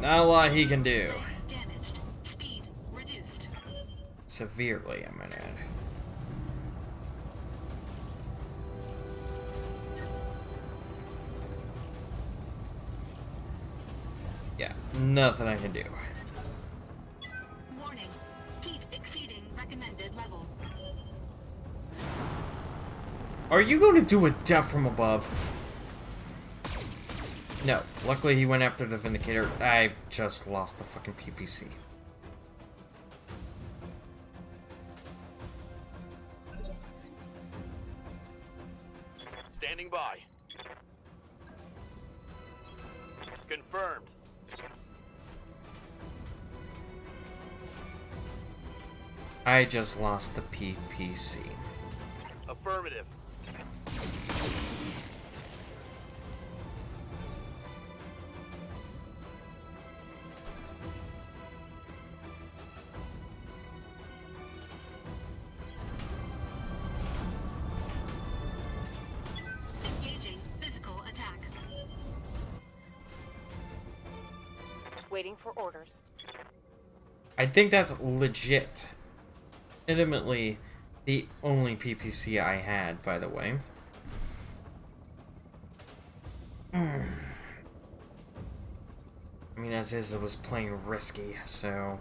Not a lot he can do. Damaged. Speed reduced. Severely, I might add. Yeah, nothing I can do. Warning. Heat exceeding recommended level. Are you going to do a death from above? No. Luckily he went after the Vindicator. I just lost the fucking PPC. Standing by. Confirmed. I just lost the PPC. Affirmative. Engaging physical attack. Waiting for orders. I think that's legit. Legitimately the only PPC I had, by the way. I mean, as is, it was playing risky, so...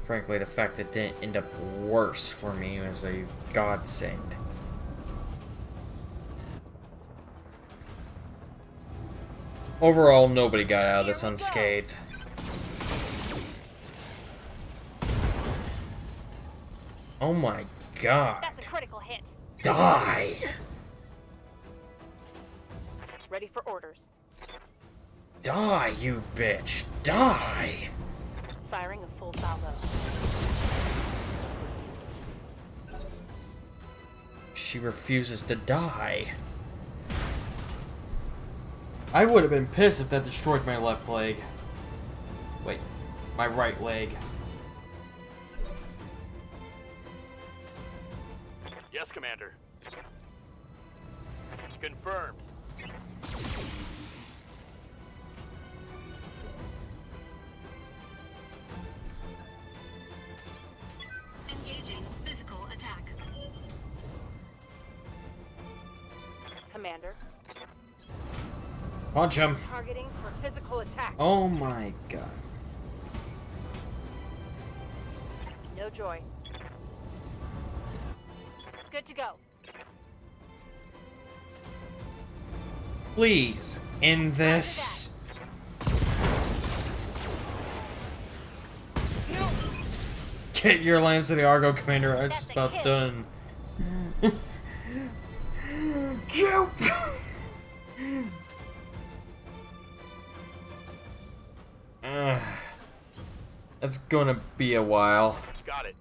Frankly, the fact that it didn't end up worse for me was a godsend. Overall, nobody got out of this unscathed. Oh my god. That's a critical hit. Die! Ready for orders. Die, you bitch! Die! Firing a full salvo. She refuses to die. I would have been pissed if that destroyed my left leg. Wait, my right leg. Yes, Commander. Confirmed. Engaging physical attack. Commander, Punch him. targeting for physical attack. Oh my god. No joy. Good to go. Please, end this. Get your lance to the Argo, Commander. I'm just about done. Help! That's gonna be a while. Got it.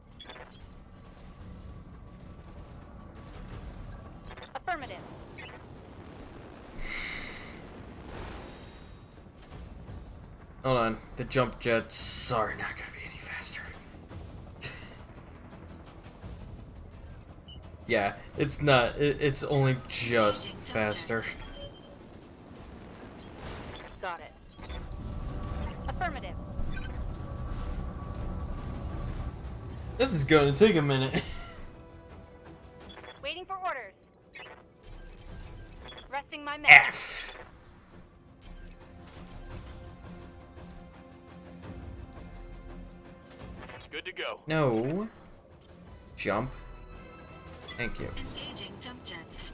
Affirmative. Hold on, the jump jets are not gonna be any faster. Yeah, it's not. It's only just faster. Got it. Affirmative. This is gonna take a minute. Waiting for orders. Resting my men. F. Good to go. No. Jump. Thank you. Engaging jump jets.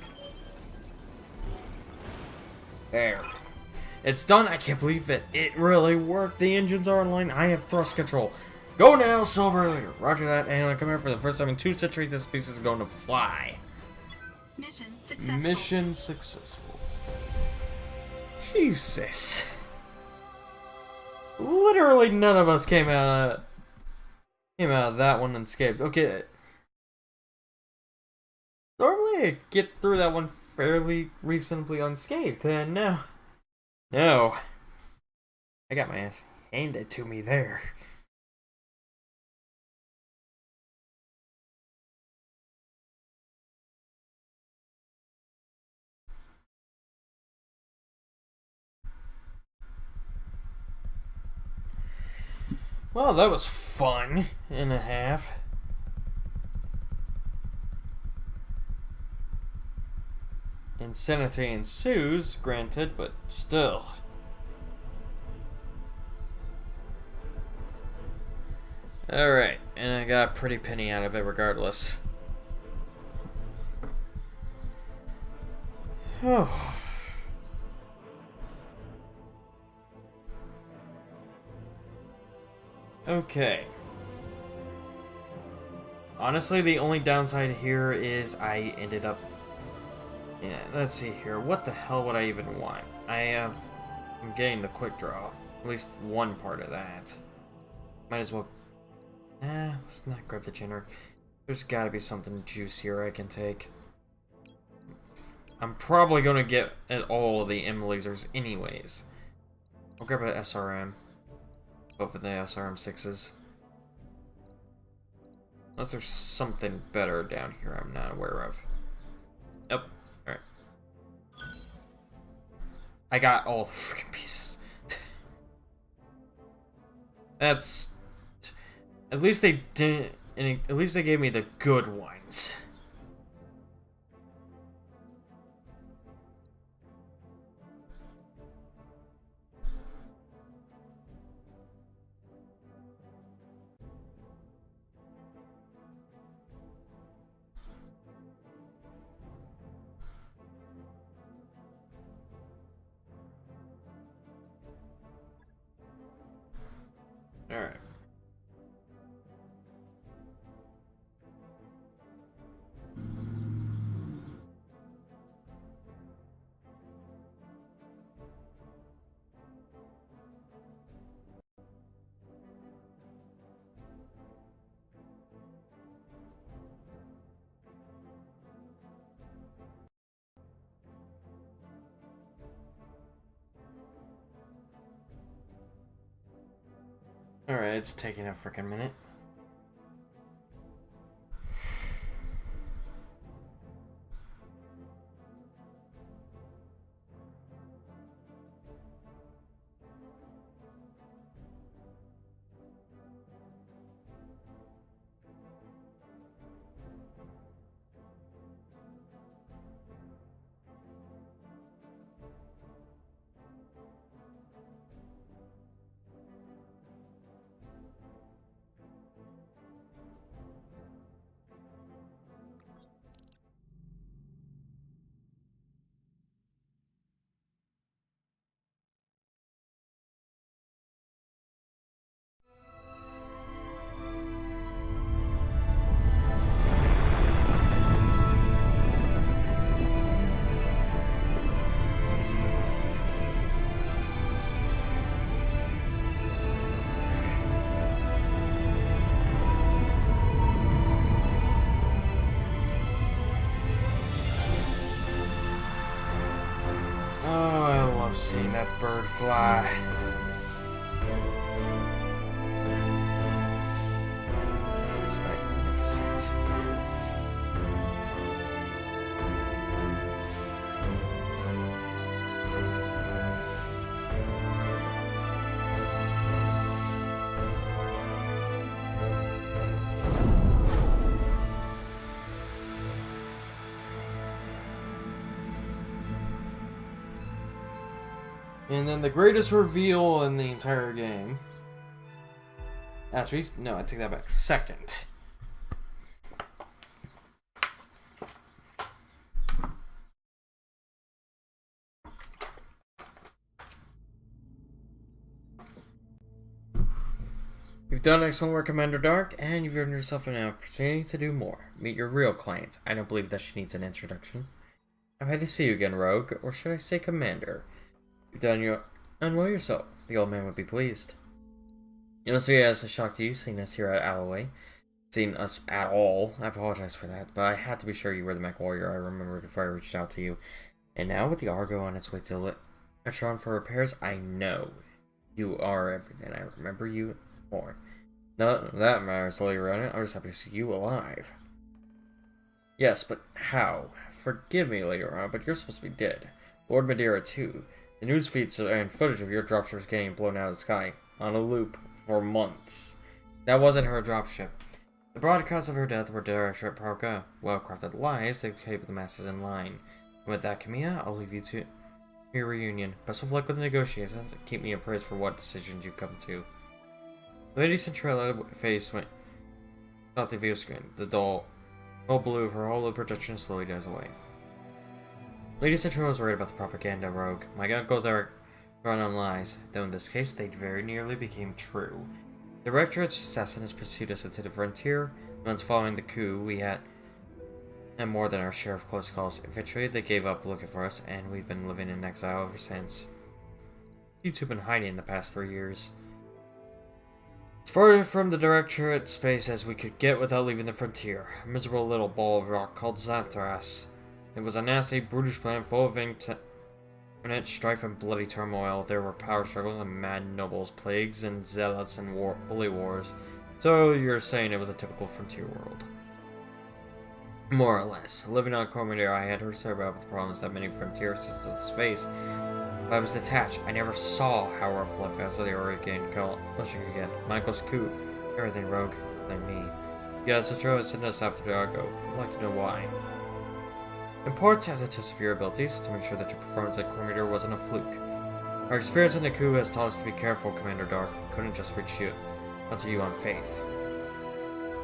There. It's done. I can't believe it. It really worked. The engines are online. I have thrust control. Go now, Silver Leader. Roger that. And I come here for the first time in 2 centuries. This piece is going to fly. Mission successful. Mission successful. Jesus. Literally none of us came out of that one unscathed. Okay. Normally I get through that one fairly reasonably unscathed, and no. No. I got my ass handed to me there. Well, that was fun and a half. Insanity ensues, granted, but still. Alright, and I got a pretty penny out of it regardless. Oh. Okay. Honestly, the only downside here is I ended up... Yeah, let's see here. What the hell would I even want? I'm getting the quick draw. At least one part of that. Might as well... let's not grab the generic. There's gotta be something juicier I can take. I'm probably gonna get at all of the M lasers anyways. I'll grab an SRM. Both of the SRM6s. Unless there's something better down here I'm not aware of. Nope. Alright. I got all the freaking pieces. That's... At least they didn't... At least they gave me the good ones. Alright. Alright, it's taking a freaking minute. Seeing that bird fly. It's magnificent. And then the greatest reveal in the entire game. Actually, no, I take that back. Second. You've done excellent work, Commander Dark, and you've earned yourself an opportunity to do more. Meet your real client. I don't believe that she needs an introduction. I'm happy to see you again, Rogue, or should I say Commander? You've done unwell yourself. The old man would be pleased. It must be as a shock to you seeing us here at Alloway. Seeing us at all. I apologize for that, but I had to be sure you were the mech warrior I remembered before I reached out to you. And now with the Argo on its way to Etron for repairs, I know you are everything. I remember you more. None of that matters later on. I'm just happy to see you alive. Yes, but how? Forgive me later on, but you're supposed to be dead. Lord Madeira too. The news feeds and footage of your dropships getting blown out of the sky on a loop for months. That wasn't her dropship. The broadcasts of her death were Directorate Parka, well-crafted lies that keep the masses in line. And with that, Camilla, I'll leave you to your reunion. Best of luck with the negotiations. Keep me appraised for what decisions you come to. Lady Centrella face went off the view screen. The dull blue of her hollow projection slowly dies away. Lady Centrella was worried about the propaganda rogue. My uncle there run on lies, though in this case they very nearly became true. The Directorate's assassins pursued us into the frontier. The months following the coup, we had more than our share of close calls. Eventually, they gave up looking for us, and we've been living in exile ever since. You two have been hiding the past 3 years. As far from the Directorate space as we could get without leaving the frontier. A miserable little ball of rock called Xanthras. It was a nasty, brutish planet full of infinite strife and bloody turmoil. There were power struggles and mad nobles, plagues and zealots and holy wars. So you're saying it was a typical frontier world. More or less. Living on Cormidor, I had heard so about the problems that many frontier systems face. But I was detached. I never saw how rough life as they were pushing again. Michael's coup. Everything rogue. Like me. Yeah, so Joe sent us after the Argo. I'd like to know why. Imports has a test of your abilities to make sure that your performance at Cormidor wasn't a fluke. Our experience in the coup has taught us to be careful, Commander Dark. We couldn't just reach you onto you on faith.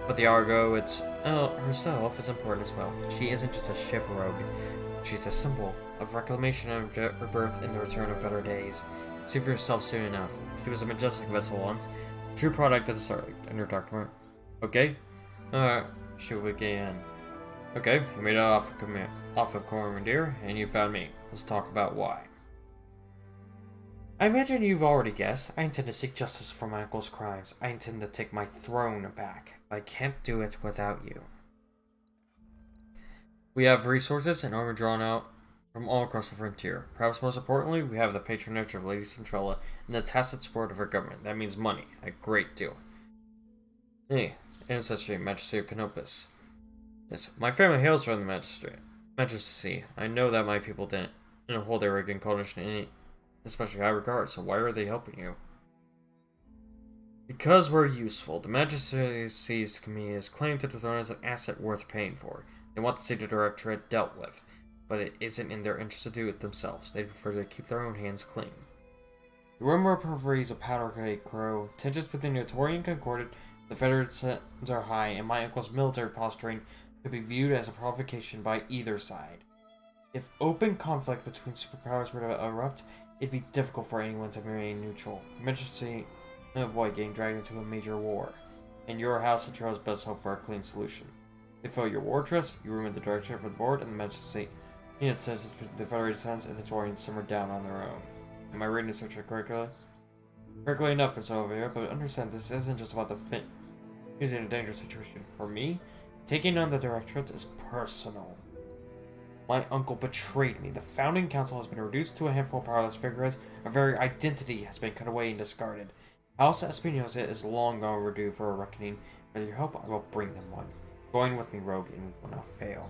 But the Argo, herself is important as well. She isn't just a ship rogue. She's a symbol of reclamation and rebirth in the return of better days. See for yourself soon enough. She was a majestic vessel once, true product of the Starlight and her document. Okay? She would get in. Okay, you made it off of Cormidor, and you found me. Let's talk about why. I imagine you've already guessed. I intend to seek justice for my uncle's crimes. I intend to take my throne back. But I can't do it without you. We have resources and armor drawn out from all across the frontier. Perhaps most importantly, we have the patronage of Lady Centrella and the tacit support of her government. That means money. A great deal. Hey, ancestry, Majesty of Canopus. Yes, my family hails from the Majesty. I know that my people didn't hold their Reagan coalition in any especially high regard, so why are they helping you? Because we're useful. The Majesty sees Camilla's claim to the throne as an asset worth paying for. They want to see the Directorate dealt with, but it isn't in their interest to do it themselves. They prefer to keep their own hands clean. The rumor peripheries of Powder Cake Crow. Tensions between the Notorian Concordant, the Federates are high, and my uncle's military posturing could be viewed as a provocation by either side. If open conflict between superpowers were to erupt, it'd be difficult for anyone to remain neutral. Majesty avoid getting dragged into a major war, and your house and Charles best hope for a clean solution. They fail your war trust, you ruin the direction for the board, and the Majesty needs the Federated Sons and the Torians simmer down on their own. Am I reading this correctly? Correctly enough, Mr. over here, but understand this isn't just about the He's in a dangerous situation. For me, taking on the Directorate is personal. My uncle betrayed me. The founding council has been reduced to a handful of powerless figures. Our very identity has been cut away and discarded. House Espinosa is long overdue for a reckoning. With your help, I will bring them one. Join with me, Rogue, and we will not fail.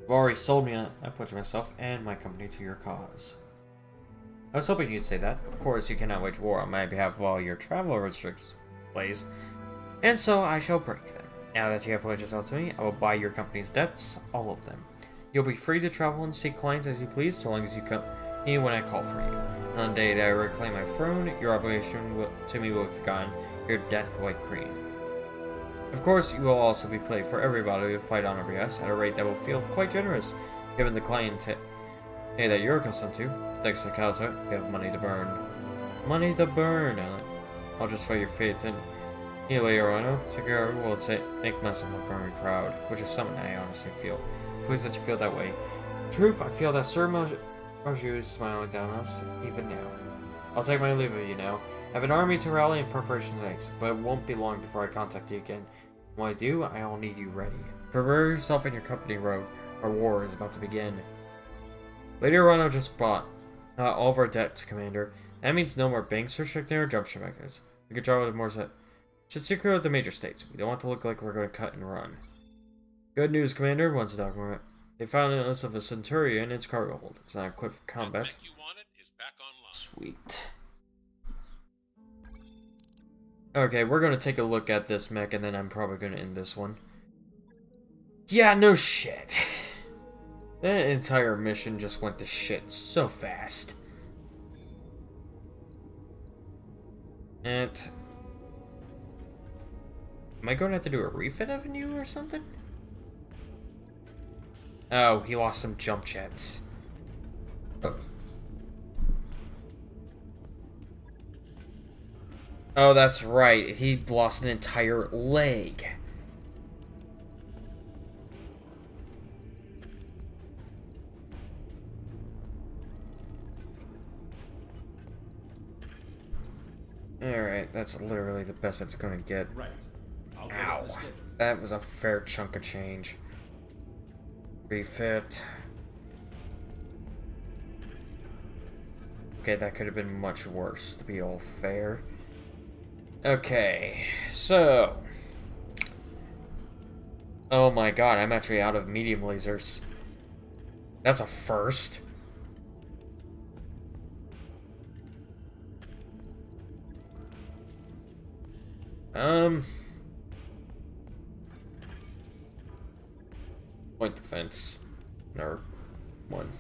You've already sold me. I pledge myself and my company to your cause. I was hoping you'd say that. Of course, you cannot wage war on my behalf while your travel restrictions place, and so I shall break them. Now that you have pledged yourself to me, I will buy your company's debts, all of them. You'll be free to travel and seek clients as you please, so long as you come me when I call for you. On the day that I reclaim my throne, your obligation to me will be gone, your debt white cream. Of course, you will also be paid for everybody who fight on our behalf at a rate that will feel quite generous, given the clientele that you're accustomed to. Thanks to the Calzar, you have money to burn. Money to burn, Alan. I'll just fight your faith in you later on. Together we'll make myself very proud, which is something I honestly feel. Pleased that you feel that way. Truth, I feel that Sir Marjou is smiling down on us, even now. I'll take my leave of you now. I have an army to rally and preparation next, but it won't be long before I contact you again. When I do, I'll need you ready. Prepare yourself and your company, Rogue. Our war is about to begin. Lady Arano just bought all of our debts, Commander. That means no more banks restricting our jump records. We can travel with more should secure the major states. We don't want to look like we're going to cut and run. Good news, Commander. Once a document. They found an list of a Centurion in its cargo hold. It's not equipped for combat. You wanted is back online. Sweet. Okay, we're gonna take a look at this mech, and then I'm probably gonna end this one. Yeah, no shit. That entire mission just went to shit so fast. And... am I going to have to do a refit of you or something? Oh, he lost some jump jets. Oh, that's right. He lost an entire leg. Alright, that's literally the best it's gonna get. Right. I'll get Ow. on the schedule. That was a fair chunk of change. Refit. Okay, that could have been much worse, to be all fair. Okay, so... oh my god, I'm actually out of medium lasers. That's a first. Point defense. Or one.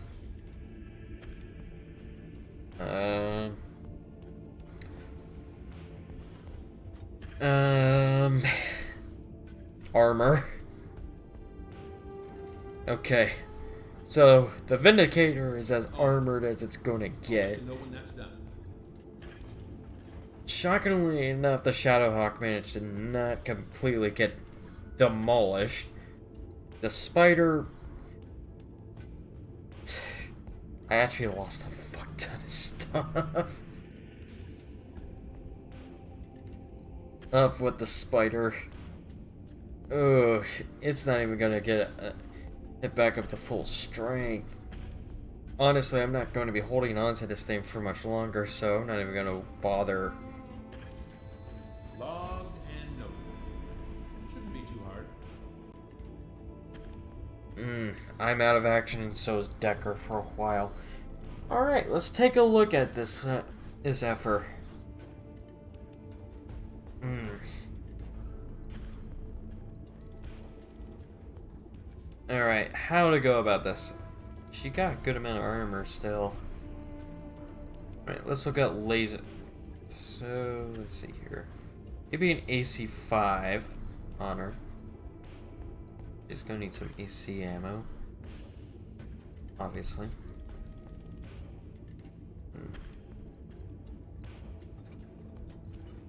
Armor. Okay. So, the Vindicator is as armored as it's gonna get. You know when that's done. Shockingly enough, the Shadowhawk managed to not completely get demolished. The Spider... I actually lost a fuck ton of stuff. Up with the Spider. Ugh, it's not even gonna get it back up to full strength. Honestly, I'm not going to be holding on to this thing for much longer, so I'm not even gonna bother. Log and note. Shouldn't be too hard. I'm out of action, and so is Decker for a while. Alright, let's take a look at this effort. Alright, how to go about this? She got a good amount of armor still. Alright, let's look at laser. So, let's see here. Maybe an AC-5 on her. She's gonna need some AC ammo. Obviously.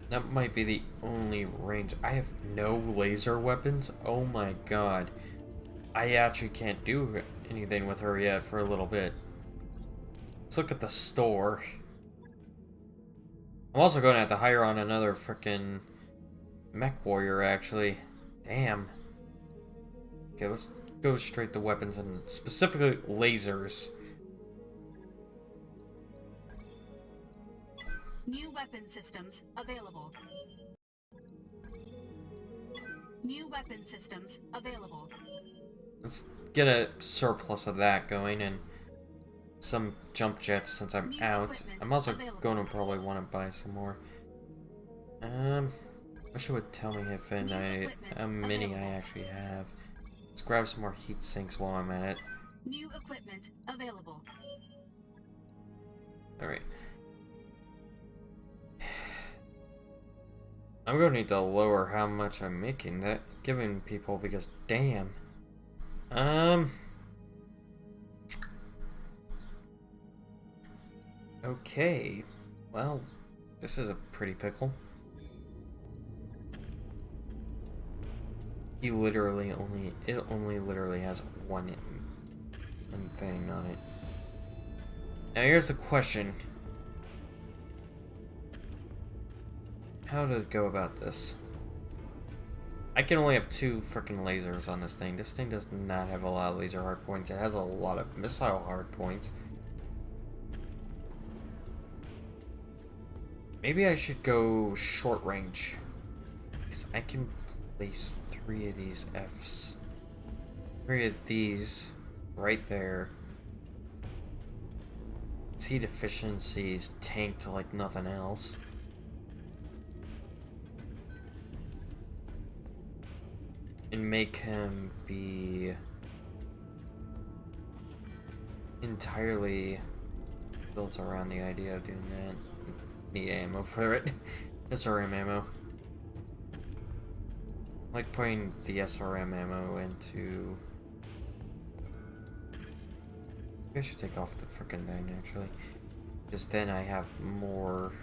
That might be the only range. I have no laser weapons? Oh my god. I actually can't do anything with her yet for a little bit. Let's look at the store. I'm also going to have to hire on another frickin' mech warrior, actually. Damn. Okay, let's go straight to weapons and specifically lasers. New weapon systems available. New weapon systems available. Let's get a surplus of that going and some jump jets since I'm out. I'm also going to probably want to buy some more. Wish it would tell me if how many I actually have. Let's grab some more heat sinks while I'm at it. New equipment available. Alright. I'm going to need to lower how much I'm making that giving people because damn. Okay. Well, this is a pretty pickle. He literally only literally has one thing on it. Now here's the question. How to go about this? I can only have 2 freaking lasers on this thing. This thing does not have a lot of laser hard points. It has a lot of missile hard points. Maybe I should go short range. Because I can place 3 of these Fs. 3 of these right there. Heat efficiency is tanked like nothing else. and make him be entirely built around the idea of doing that. Need ammo for it. SRM ammo. Like putting the SRM ammo into... Maybe I should take off the frickin' thing actually. Because then I have more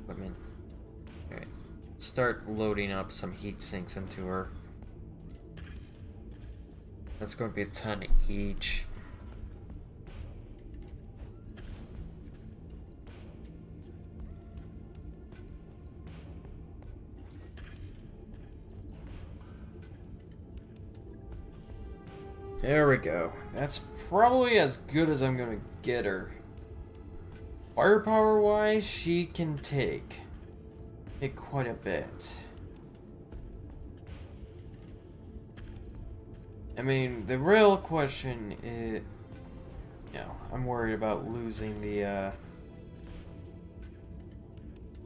equipment. Alright. Start loading up some heat sinks into her. That's going to be a ton each. There we go. That's probably as good as I'm gonna get her. Firepower wise, she can take quite a bit. I mean, the real question is, I'm worried about losing the,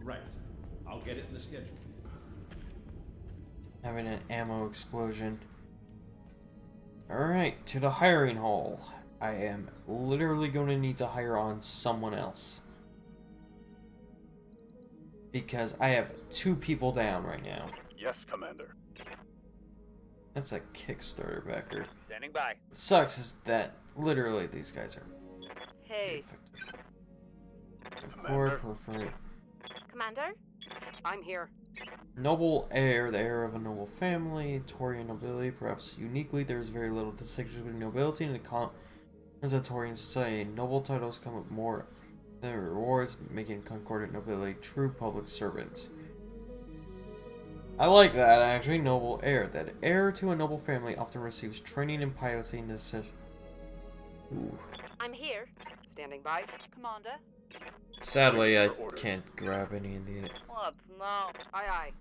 Right. I'll get it in the schedule. having an ammo explosion. Alright, to the hiring hall. I am literally going to need to hire on someone else. Because I have 2 people down right now. Yes, Commander. That's a Kickstarter backer. Standing by. What sucks is that literally these guys are Hey, poor preferred. Commander? I'm here. Noble heir, the heir of a noble family, Taurian nobility. Perhaps uniquely, there is very little distinction between nobility and the commons of Taurian society. Noble titles come with more than rewards, making concordant nobility true public servants. I like that, actually. Noble heir. That heir to a noble family often receives training in piloting this session. Ooh. I'm here. Standing by. Commander? Sadly, I can't grab any of the... What? No. Aye, aye.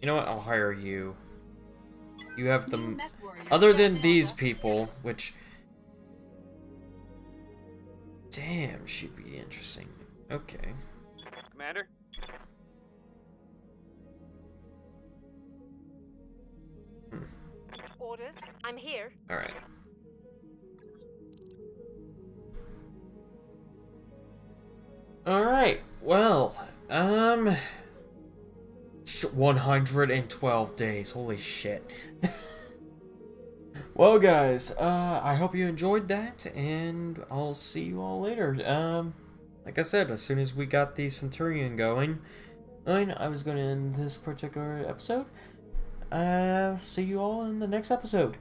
You know what? I'll hire you. You have the... New mech warriors Other are than available. these people, which... Damn, should be interesting. Okay. Commander? Orders? I'm here. Alright. Alright, well, 112 days, holy shit. Well, guys, I hope you enjoyed that, and I'll see you all later. Like I said, as soon as we got the Centurion going, I was going to end this particular episode. See you all in the next episode.